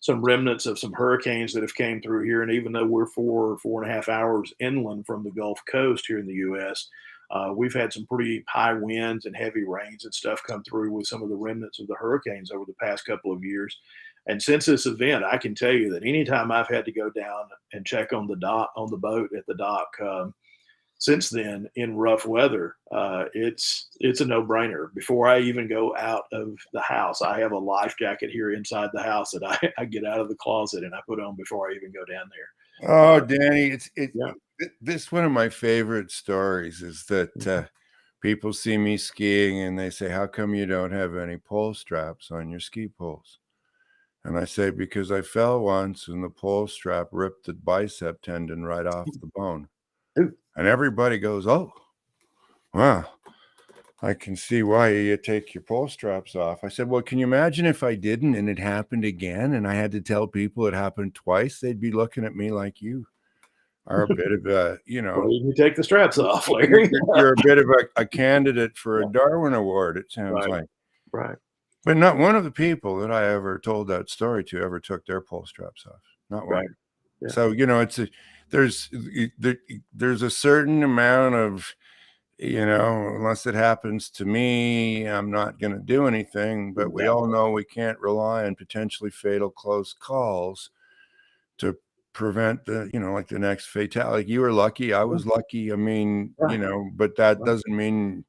Speaker 2: some remnants of some hurricanes that have came through here, and even though we're 4.5 hours inland from the Gulf Coast here in the U.S., we've had some pretty high winds and heavy rains and stuff come through with some of the remnants of the hurricanes over the past couple of years. And since this event, I can tell you that anytime I've had to go down and check on the dock, on the boat at the dock, since then in rough weather, it's a no-brainer. Before I even go out of the house, I have a life jacket here inside the house that I get out of the closet and I put on before I even go down there.
Speaker 1: Oh, Danny,
Speaker 2: Yeah.
Speaker 1: this one of my favorite stories is that people see me skiing and they say, "How come you don't have any pole straps on your ski poles?" And I say, "Because I fell once and the pole strap ripped the bicep tendon right off the bone."
Speaker 2: Ooh.
Speaker 1: And everybody goes, "Oh, wow, I can see why you take your pole straps off." I said, "Well, can you imagine if I didn't and it happened again and I had to tell people it happened twice? They'd be looking at me like you are a bit of a,
Speaker 2: Well, you can take the straps off, Larry.
Speaker 1: you're a bit of a candidate for a Darwin Award, it sounds
Speaker 2: Right.
Speaker 1: like."
Speaker 2: Right.
Speaker 1: But not one of the people that I ever told that story to ever took their pole straps off. Not one.
Speaker 2: Right. Yeah.
Speaker 1: So, there's there's a certain amount of, unless it happens to me, I'm not going to do anything. But we all know we can't rely on potentially fatal close calls to prevent like the next fatality. You were lucky. I was lucky. I mean,
Speaker 2: Right.
Speaker 1: but that
Speaker 2: Right.
Speaker 1: doesn't mean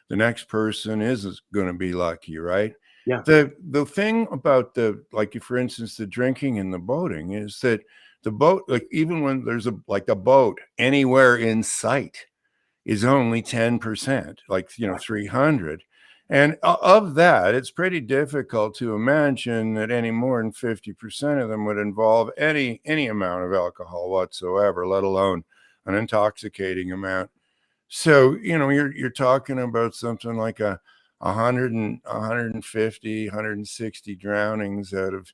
Speaker 1: the next person is going to be lucky, right?
Speaker 2: Yeah.
Speaker 1: The thing about like, for instance, the drinking and the boating is that the boat, like even when there's a boat anywhere in sight, is only 10%, like 300. And of that, it's pretty difficult to imagine that any more than 50% of them would involve any amount of alcohol whatsoever, let alone an intoxicating amount. So, you're talking about something like 150, 160 drownings out of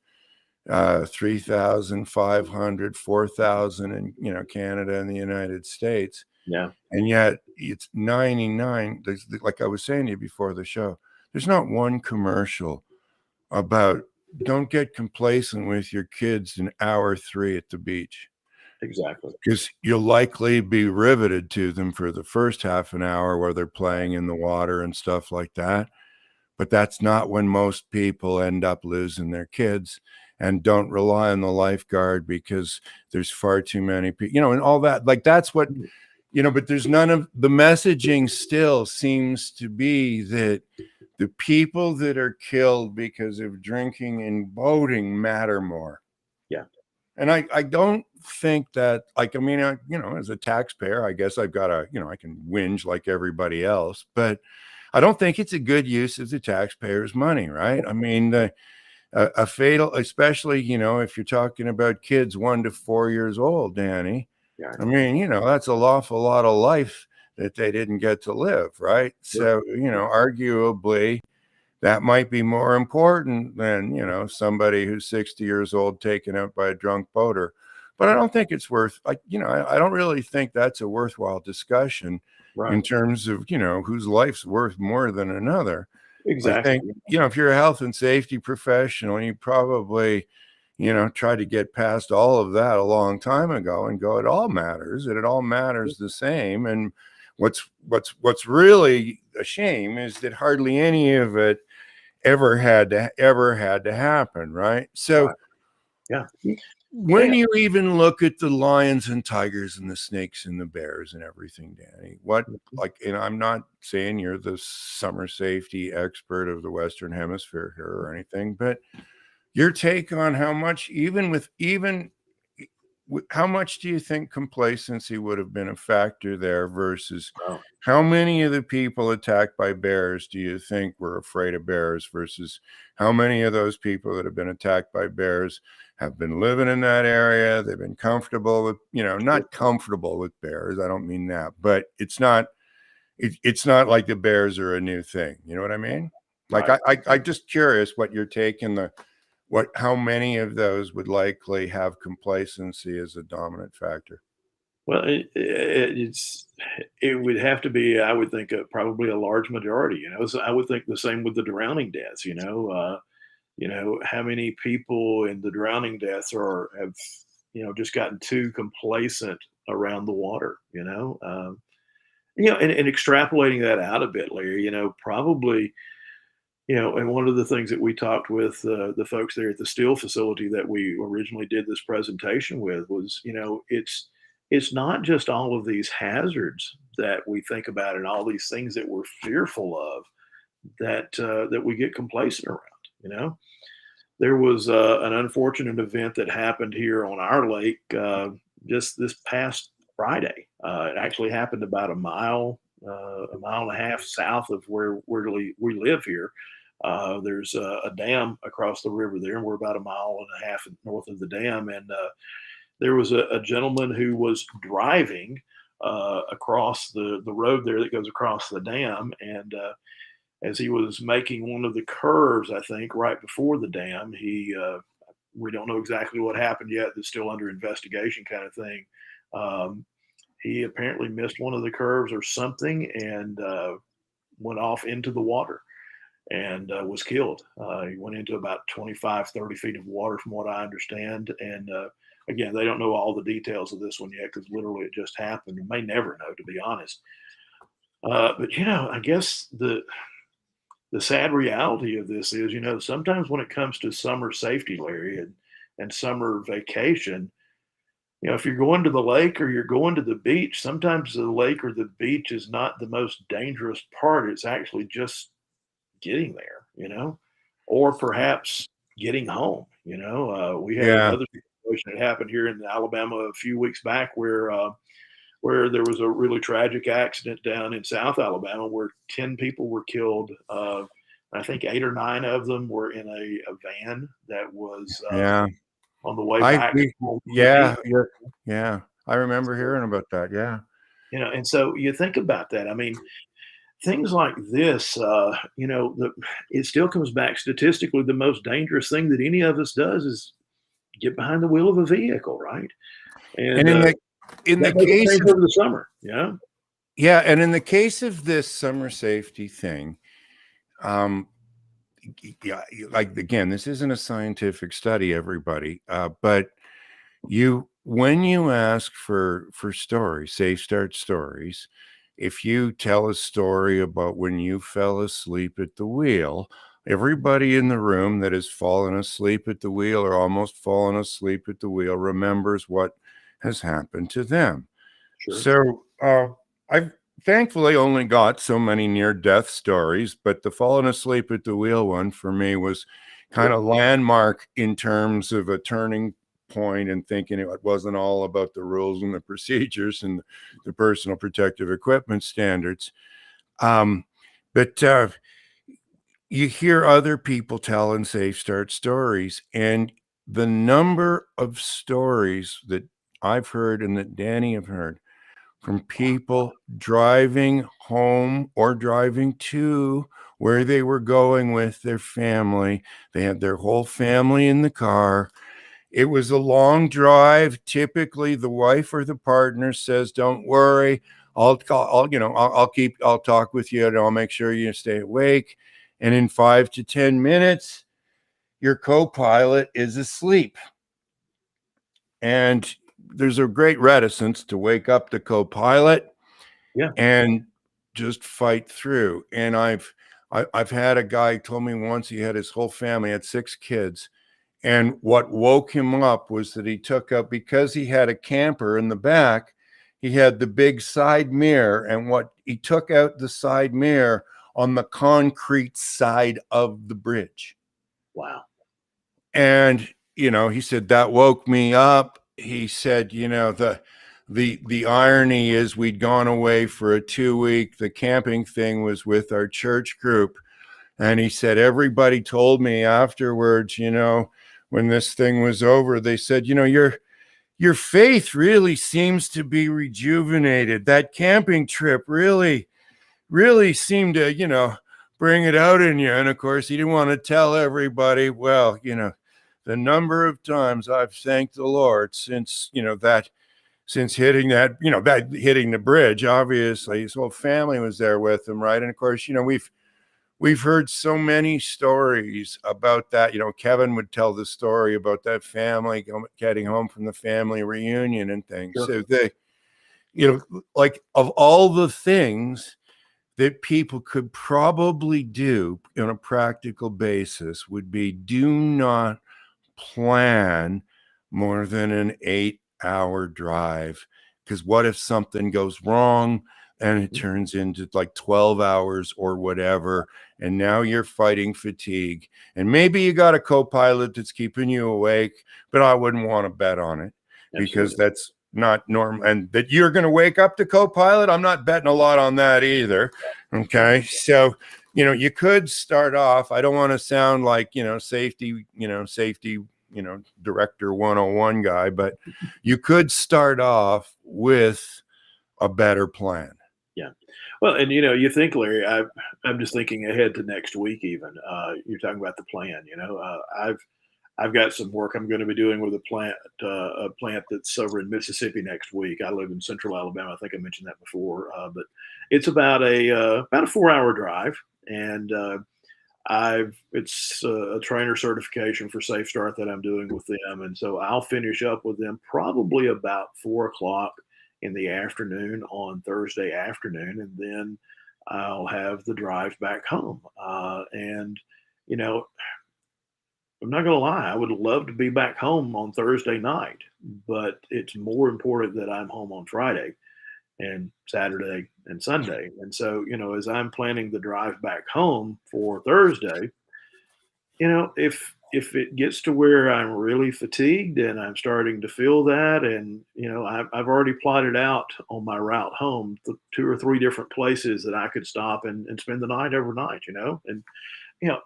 Speaker 1: 3,500, 4,000 in, Canada and the United States.
Speaker 2: Yeah.
Speaker 1: And yet it's 99. Like I was saying to you before the show, there's not one commercial about don't get complacent with your kids in hour 3 at the beach.
Speaker 2: Exactly.
Speaker 1: Because you'll likely be riveted to them for the first half an hour where they're playing in the water and stuff like that. But that's not when most people end up losing their kids and don't rely on the lifeguard because there's far too many people, and all that. Like that's what, but there's none of the messaging still seems to be that the people that are killed because of drinking and boating matter more.
Speaker 2: Yeah.
Speaker 1: And I don't think that, like, I mean, as a taxpayer, I guess I've got to, I can whinge like everybody else, but I don't think it's a good use of the taxpayers' money, right? I mean, a fatal, especially, if you're talking about kids 1 to 4 years old, Danny,
Speaker 2: Yeah.
Speaker 1: I mean, that's an awful lot of life that they didn't get to live, right? So, arguably, that might be more important than, somebody who's 60 years old taken out by a drunk boater. But I don't think it's worth, I don't really think that's a worthwhile discussion in terms of, whose life's worth more than another.
Speaker 2: Exactly.
Speaker 1: I think, if you're a health and safety professional, you probably, try to get past all of that a long time ago and go, it all matters and it all matters the same. And what's really a shame is that hardly any of it ever had to happen, right? So
Speaker 2: Yeah.
Speaker 1: when you even look at the lions and tigers and the snakes and the bears and everything, Danny, what, like, and I'm not saying you're the summer safety expert of the Western Hemisphere here or anything, but your take on how much, how much do you think complacency would have been a factor there versus
Speaker 2: Wow.
Speaker 1: how many of the people attacked by bears do you think were afraid of bears versus how many of those people that have been attacked by bears have been living in that area? They've been comfortable with, not comfortable with bears. I don't mean that, but it's not like the bears are a new thing. You know what I mean? Like,
Speaker 2: Right.
Speaker 1: I just curious what your take in how many of those would likely have complacency as a dominant factor?
Speaker 2: Well, it would have to be, I would think, probably a large majority. So I would think the same with the drowning deaths. How many people in the drowning deaths have just gotten too complacent around the water. And extrapolating that out a bit, Larry. Probably. And one of the things that we talked with the folks there at the steel facility that we originally did this presentation with was, it's not just all of these hazards that we think about and all these things that we're fearful of that we get complacent around. There was an unfortunate event that happened here on our lake just this past Friday. It actually happened about a mile and a half south of where we live here. There's a dam across the river there, and we're about a mile and a half north of the dam. And there was a gentleman who was driving across the road there that goes across the dam. And as he was making one of the curves, I think right before the dam, we don't know exactly what happened yet. It's still under investigation, kind of thing. He apparently missed one of the curves or something and went off into the water and was killed. He went into about 25, 30 feet of water, from what I understand. And again, they don't know all the details of this one yet because literally it just happened. We may never know, to be honest. But I guess the sad reality of this is, sometimes when it comes to summer safety, Larry, and summer vacation, if you're going to the lake or you're going to the beach, sometimes the lake or the beach is not the most dangerous part. It's actually just getting there, or perhaps getting home. We had
Speaker 1: Yeah.
Speaker 2: another situation that happened here in Alabama a few weeks back where there was a really tragic accident down in South Alabama where 10 people were killed. I think 8 or 9 of them were in a van that was
Speaker 1: Yeah.
Speaker 2: on the way
Speaker 1: I
Speaker 2: back
Speaker 1: we,
Speaker 2: home from the
Speaker 1: yeah,
Speaker 2: beach.
Speaker 1: yeah. I remember hearing about that. Yeah.
Speaker 2: And so you think about that. I mean, things like this, it still comes back statistically. The most dangerous thing that any of us does is get behind the wheel of a vehicle, right?
Speaker 1: And
Speaker 2: And
Speaker 1: in the
Speaker 2: that doesn't
Speaker 1: case
Speaker 2: change
Speaker 1: of
Speaker 2: over the summer.
Speaker 1: yeah, and in the case of this summer safety thing, um, yeah, like, again, this isn't a scientific study, everybody, but when you ask for stories, safe start stories, if you tell a story about when you fell asleep at the wheel, everybody in the room that has fallen asleep at the wheel or almost fallen asleep at the wheel remembers what has happened to them.
Speaker 2: Sure.
Speaker 1: So I've thankfully only got so many near-death stories, but the falling asleep at the wheel one for me was kind
Speaker 2: Yeah.
Speaker 1: of landmark in terms of a turning point and thinking it wasn't all about the rules and the procedures and the personal protective equipment standards. But you hear other people telling safe start stories, and the number of stories that I've heard and that Danny have heard from people driving home or driving to where they were going with their family. They had their whole family in the car. It was a long drive. Typically, the wife or the partner says, "Don't worry, I'll call, I'll talk with you and I'll make sure you stay awake." And in 5 to 10 minutes, your co-pilot is asleep. And there's a great reticence to wake up the co-pilot
Speaker 2: Yeah.
Speaker 1: and just fight through. And I've had a guy told me once he had his whole family, had 6 kids, And what woke him up was that he took up, because he had a camper in the back, he had the big side mirror, and what he took out the side mirror on the concrete side of the bridge.
Speaker 2: Wow.
Speaker 1: And, he said that woke me up. He said, the irony is we'd gone away for a 2-week, the camping thing was with our church group. And he said, everybody told me afterwards, when this thing was over, they said, your faith really seems to be rejuvenated. That camping trip really, really seemed to, bring it out in you. And of course, he didn't want to tell everybody, well, the number of times I've thanked the Lord since, since hitting that, that hitting the bridge, obviously his whole family was there with him. Right. And of course, we've heard so many stories about that. Kevin would tell the story about that family getting home from the family reunion and things.
Speaker 2: Sure.
Speaker 1: So they, like, of all the things that people could probably do on a practical basis would be, do not plan more than an 8-hour drive. Because what if something goes wrong and it turns into like 12 hours or whatever, and now you're fighting fatigue, and maybe you got a co-pilot that's keeping you awake, but I wouldn't want to bet on it. Absolutely. Because that's not normal, and that you're going to wake up to co-pilot, I'm not betting a lot on that either. Okay, so you could start off, I don't want to sound like safety director 101 guy, but you could start off with a better plan.
Speaker 2: Yeah. Well, and you think, Larry, I'm just thinking ahead to next week. Even you're talking about the plan. I've got some work I'm going to be doing with a plant that's over in Mississippi next week. I live in Central Alabama. I think I mentioned that before, but it's about a 4-hour drive, and it's a trainer certification for Safe Start that I'm doing with them, and so I'll finish up with them probably about 4 o'clock in the afternoon on Thursday afternoon, and then I'll have the drive back home. And I'm not going to lie, I would love to be back home on Thursday night, but it's more important that I'm home on Friday and Saturday and Sunday. And so, as I'm planning the drive back home for Thursday, if it gets to where I'm really fatigued and I'm starting to feel that, and I've already plotted out on my route home 2 or 3 different places that I could stop and spend the night overnight, and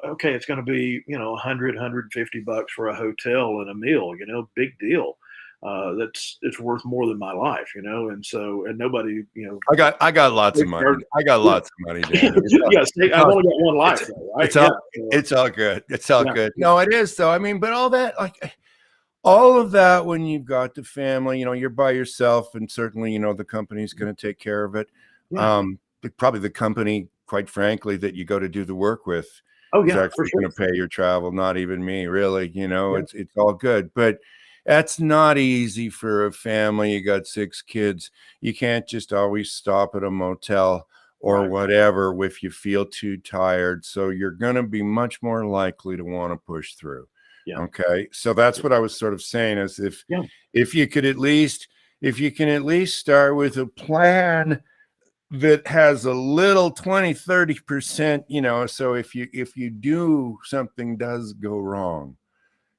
Speaker 2: okay, it's going to be, $100-$150 for a hotel and a meal, big deal. It's worth more than my life, and so, and nobody,
Speaker 1: I got lots of money. I got lots of money, Dan.
Speaker 2: Yes, I've only got one life, though, right?
Speaker 1: It's all good. It's all good. No, it is though. I mean, but all of that, when you've got the family, you're by yourself, and certainly, the company's going to take care of it.
Speaker 2: Yeah.
Speaker 1: Probably the company, quite frankly, that you go to do the work with.
Speaker 2: Oh, yeah,
Speaker 1: is actually going to pay your travel, not even me, really. It's all good, but that's not easy for a family. You got 6 kids. You can't just always stop at a motel or whatever if you feel too tired. So you're going to be much more likely to want to push through. Yeah. Okay. So that's what I was sort of saying, is if you can at least start with a plan that has a little 20-30%, so if you do, something does go wrong,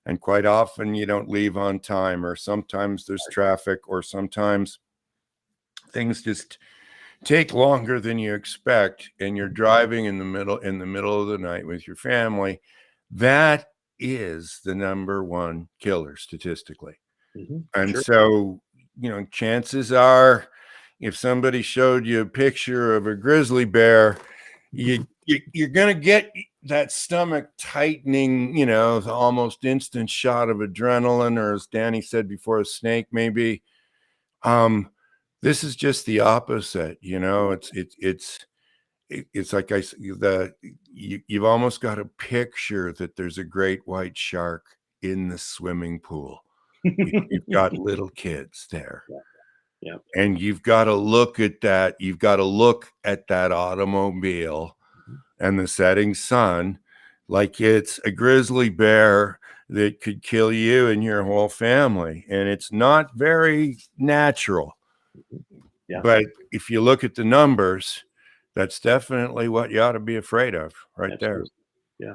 Speaker 1: and quite often you don't leave on time, or sometimes there's traffic, or sometimes things just take longer than you expect, and you're driving in the middle of the night with your family, that is the number one killer statistically. Mm-hmm. And so, chances are, if somebody showed you a picture of a grizzly bear, you're going to get that stomach tightening, the almost instant shot of adrenaline, or as Danny said before, a snake maybe. This is just the opposite. It's like you've almost got a picture that there's a great white shark in the swimming pool. You've got little kids there. Yeah. And you've got to look at that. You've got to look at that automobile and the setting sun like it's a grizzly bear that could kill you and your whole family. And it's not very natural.
Speaker 2: Yeah.
Speaker 1: But if you look at the numbers, that's definitely what you ought to be afraid of right there.
Speaker 2: Absolutely. Yeah.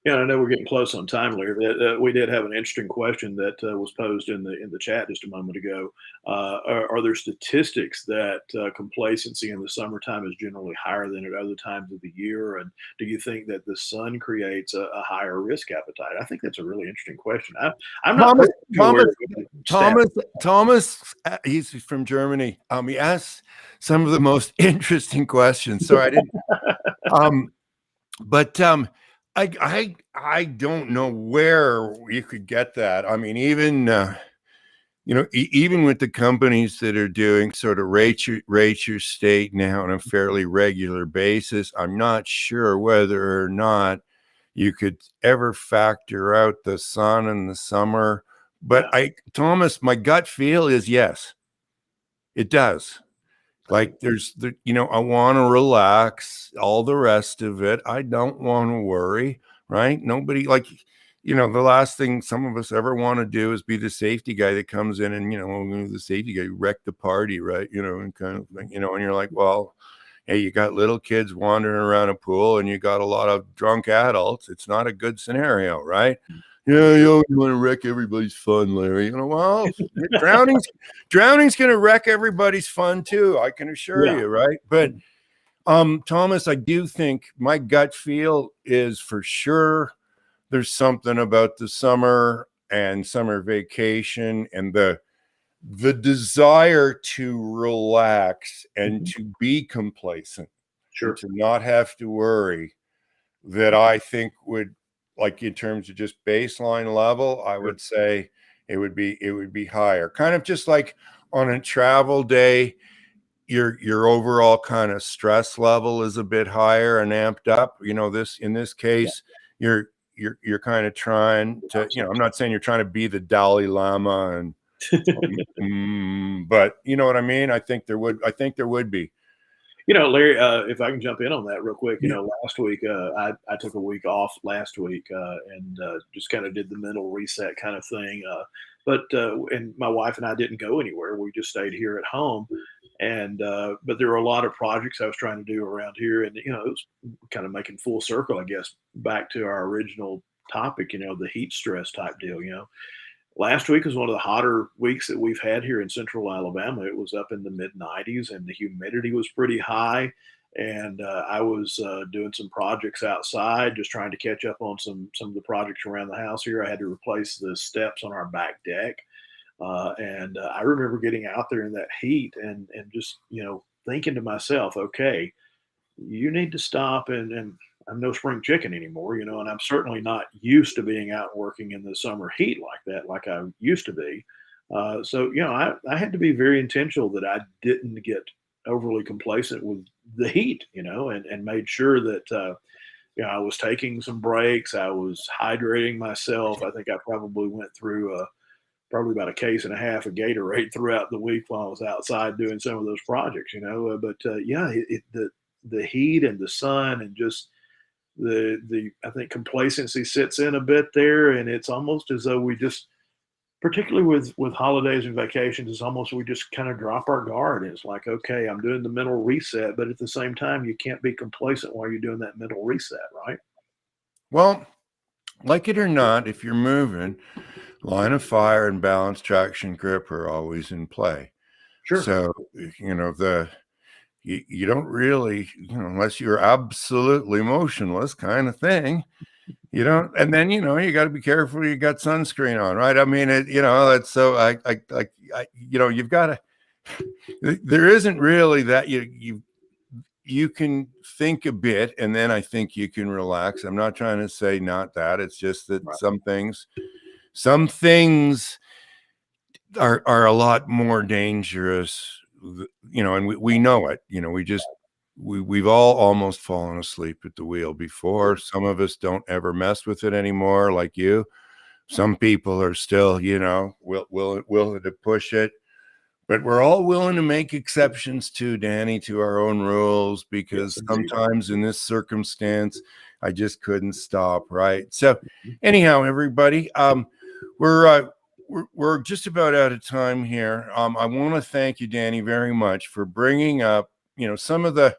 Speaker 2: Yeah, I know we're getting close on time, Larry. We did have an interesting question that was posed in the chat just a moment ago. Are there statistics that complacency in the summertime is generally higher than at other times of the year? And do you think that the sun creates a higher risk appetite? I think that's a really interesting question. I'm not
Speaker 1: Thomas,
Speaker 2: perfectly aware
Speaker 1: Thomas,
Speaker 2: of the stat.
Speaker 1: Thomas, he's from Germany. He asked some of the most interesting questions. So I didn't, but I don't know where you could get that. I mean, even even with the companies that are doing sort of rate your state now on a fairly regular basis, I'm not sure whether or not you could ever factor out the sun in the summer. But
Speaker 2: Yeah.
Speaker 1: Thomas, my gut feel is yes, it does. Like I want to relax, all the rest of it. I don't want to worry, right? Nobody the last thing some of us ever want to do is be the safety guy that comes in and, the safety guy wreck the party, right? And kind of thing, and you're like, well, hey, you got little kids wandering around a pool and you got a lot of drunk adults. It's not a good scenario, right? Yeah, you want to wreck everybody's fun, Larry. Well, drowning's going to wreck everybody's fun too. I can assure
Speaker 2: Yeah.
Speaker 1: you, right? But Thomas, I do think my gut feel is for sure there's something about the summer and summer vacation and the desire to relax and to be complacent and
Speaker 2: Sure.
Speaker 1: to not have to worry that I think would, like, in terms of just baseline level, I
Speaker 2: Sure.
Speaker 1: would say it would be higher. Kind of just like on a travel day, your overall kind of stress level is a bit higher and amped up. In this
Speaker 2: Yeah.
Speaker 1: case, you're kind of trying to, I'm not saying you're trying to be the Dalai Lama and but you know what I mean? I think there would be.
Speaker 2: Larry, if I can jump in on that real quick,
Speaker 1: Yeah.
Speaker 2: last week I took a week off last week and just kind of did the mental reset kind of thing. And my wife and I didn't go anywhere. We just stayed here at home. And but there were a lot of projects I was trying to do around here, and it was kind of making full circle, I guess, back to our original topic. The heat stress type deal. Last week was one of the hotter weeks that we've had here in central Alabama. It was up in the mid 90s and the humidity was pretty high. And I was doing some projects outside, just trying to catch up on some of the projects around the house here. I had to replace the steps on our back deck. And I remember getting out there in that heat and just, thinking to myself, okay, you need to stop and I'm no spring chicken anymore, and I'm certainly not used to being out working in the summer heat like that, like I used to be. I had to be very intentional that I didn't get overly complacent with the heat, and made sure that, I was taking some breaks. I was hydrating myself. I think I probably went through probably about a case and a half of Gatorade throughout the week while I was outside doing some of those projects, the heat and the sun and just the I think complacency sits in a bit there, and it's almost as though we just, particularly with holidays and vacations, it's almost we just kind of drop our guard. And it's like, okay, I'm doing the mental reset, but at the same time, you can't be complacent while you're doing that mental reset, right?
Speaker 1: Well, like it or not, if you're moving, line of fire and balance, traction, grip are always in play.
Speaker 2: Sure.
Speaker 1: So, you don't really, unless you're absolutely motionless kind of thing, you don't. And then, you got to be careful. You got sunscreen on, right? I mean, that's so you've got to, there isn't really that you can think a bit and then I think you can relax. I'm not trying to say not that. It's just that
Speaker 2: Right.
Speaker 1: some things are a lot more dangerous, and we know it. We've all almost fallen asleep at the wheel before. Some of us don't ever mess with it anymore, like you. Some people are still, willing to push it. But we're all willing to make exceptions too, Danny, to our own rules,
Speaker 2: Yes,
Speaker 1: because
Speaker 2: indeed.
Speaker 1: sometimes in this circumstance, I just couldn't stop. Right. So anyhow, everybody, we're just about out of time here. I want to thank you, Danny, very much for bringing up, some of the,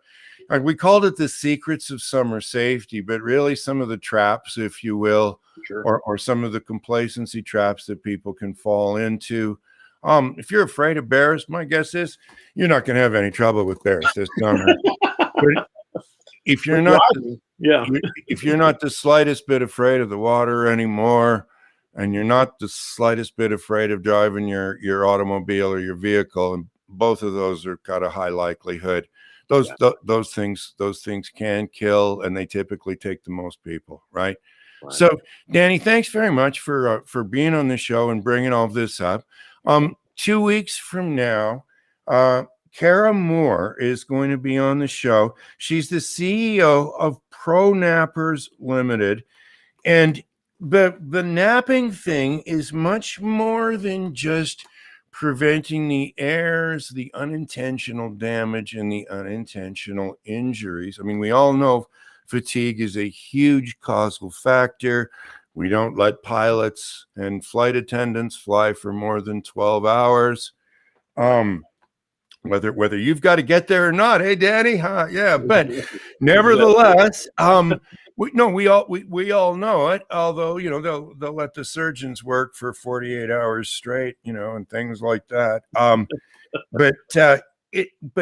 Speaker 1: we called it the secrets of summer safety, but really some of the traps, if you will,
Speaker 2: Sure.
Speaker 1: or some of the complacency traps that people can fall into. If you're afraid of bears, my guess is you're not going to have any trouble with bears this summer. But if you're not,
Speaker 2: yeah,
Speaker 1: if you're not the slightest bit afraid of the water anymore, and you're not the slightest bit afraid of driving your automobile or your vehicle, and both of those are got a high likelihood. Those things can kill, and they typically take the most people, right? So, Danny, thanks very much for being on the show and bringing all this up. 2 weeks from now, Kara Moore is going to be on the show. She's the CEO of Pro Nappers Limited, and the napping thing is much more than just preventing the errors, the unintentional damage, and the unintentional injuries. I mean, we all know fatigue is a huge causal factor. We don't let pilots and flight attendants fly for more than 12 hours. Whether you've got to get there or not, hey, Danny, huh? Yeah, but nevertheless, we all know it. Although they'll let the surgeons work for 48 hours straight, and things like that. But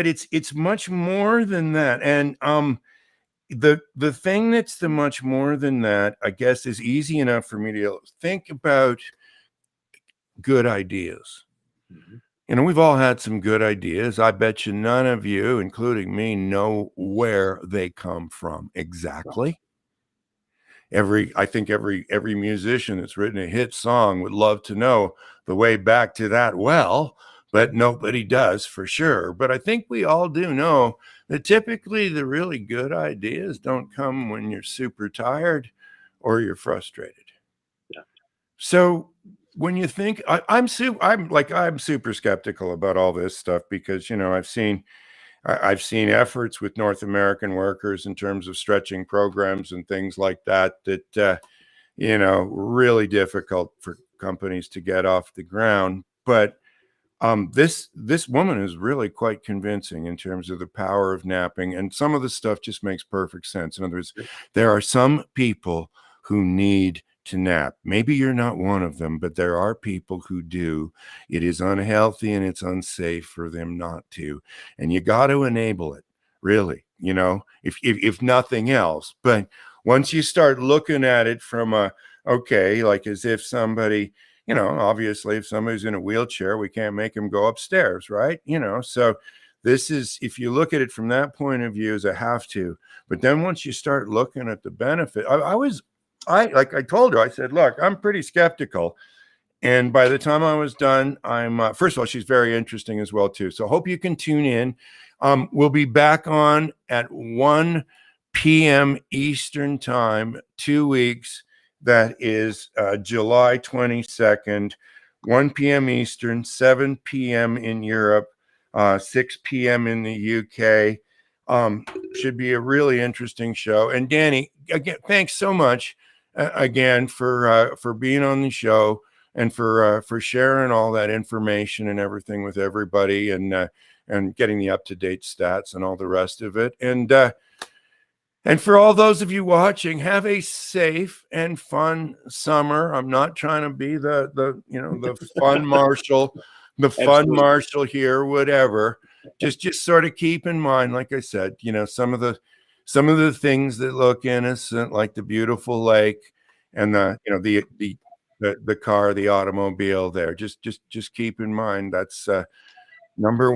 Speaker 1: it's much more than that. And the thing that's the much more than that, I guess, is easy enough for me to think about good ideas. We've all had some good ideas. I bet you none of you, including me, know where they come from exactly. I think every musician that's written a hit song would love to know the way back to that well, but nobody does for sure. But I think we all do know that typically the really good ideas don't come when you're super tired or you're frustrated.
Speaker 2: Yeah.
Speaker 1: So when you think I'm super skeptical about all this stuff because I've seen efforts with North American workers in terms of stretching programs and things like that really difficult for companies to get off the ground. But this woman is really quite convincing in terms of the power of napping, and some of the stuff just makes perfect sense. In other words, there are some people who need to nap. Maybe you're not one of them, but there are people who do. It is unhealthy and it's unsafe for them not to. And you got to enable it, really, if nothing else. But once you start looking at it from like as if somebody, obviously if somebody's in a wheelchair, we can't make them go upstairs, right? So this is, if you look at it from that point of view, as a have to. But then once you start looking at the benefit, like I told her, I said, look, I'm pretty skeptical. And by the time I was done, I'm first of all, she's very interesting as well, too. So hope you can tune in. We'll be back on at 1 p.m. Eastern time, 2 weeks. That is July 22nd, 1 p.m. Eastern, 7 p.m. in Europe, 6 p.m. in the UK. Should be a really interesting show. And Danny, again, thanks so much again for being on the show and for sharing all that information and everything with everybody, and getting the up-to-date stats and all the rest of it. And for all those of you watching, have a safe and fun summer. I'm not trying to be the fun marshal, marshal here, whatever. Just sort of keep in mind, like I said, some of the things that look innocent, like the beautiful lake and the car, the automobile there. Just keep in mind that's number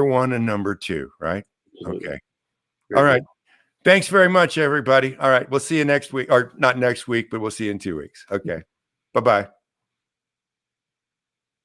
Speaker 1: one and number two, right? Okay. All right. Thanks very much, everybody. All right. We'll see you next week, or not next week, but we'll see you in 2 weeks. Okay. Bye-bye.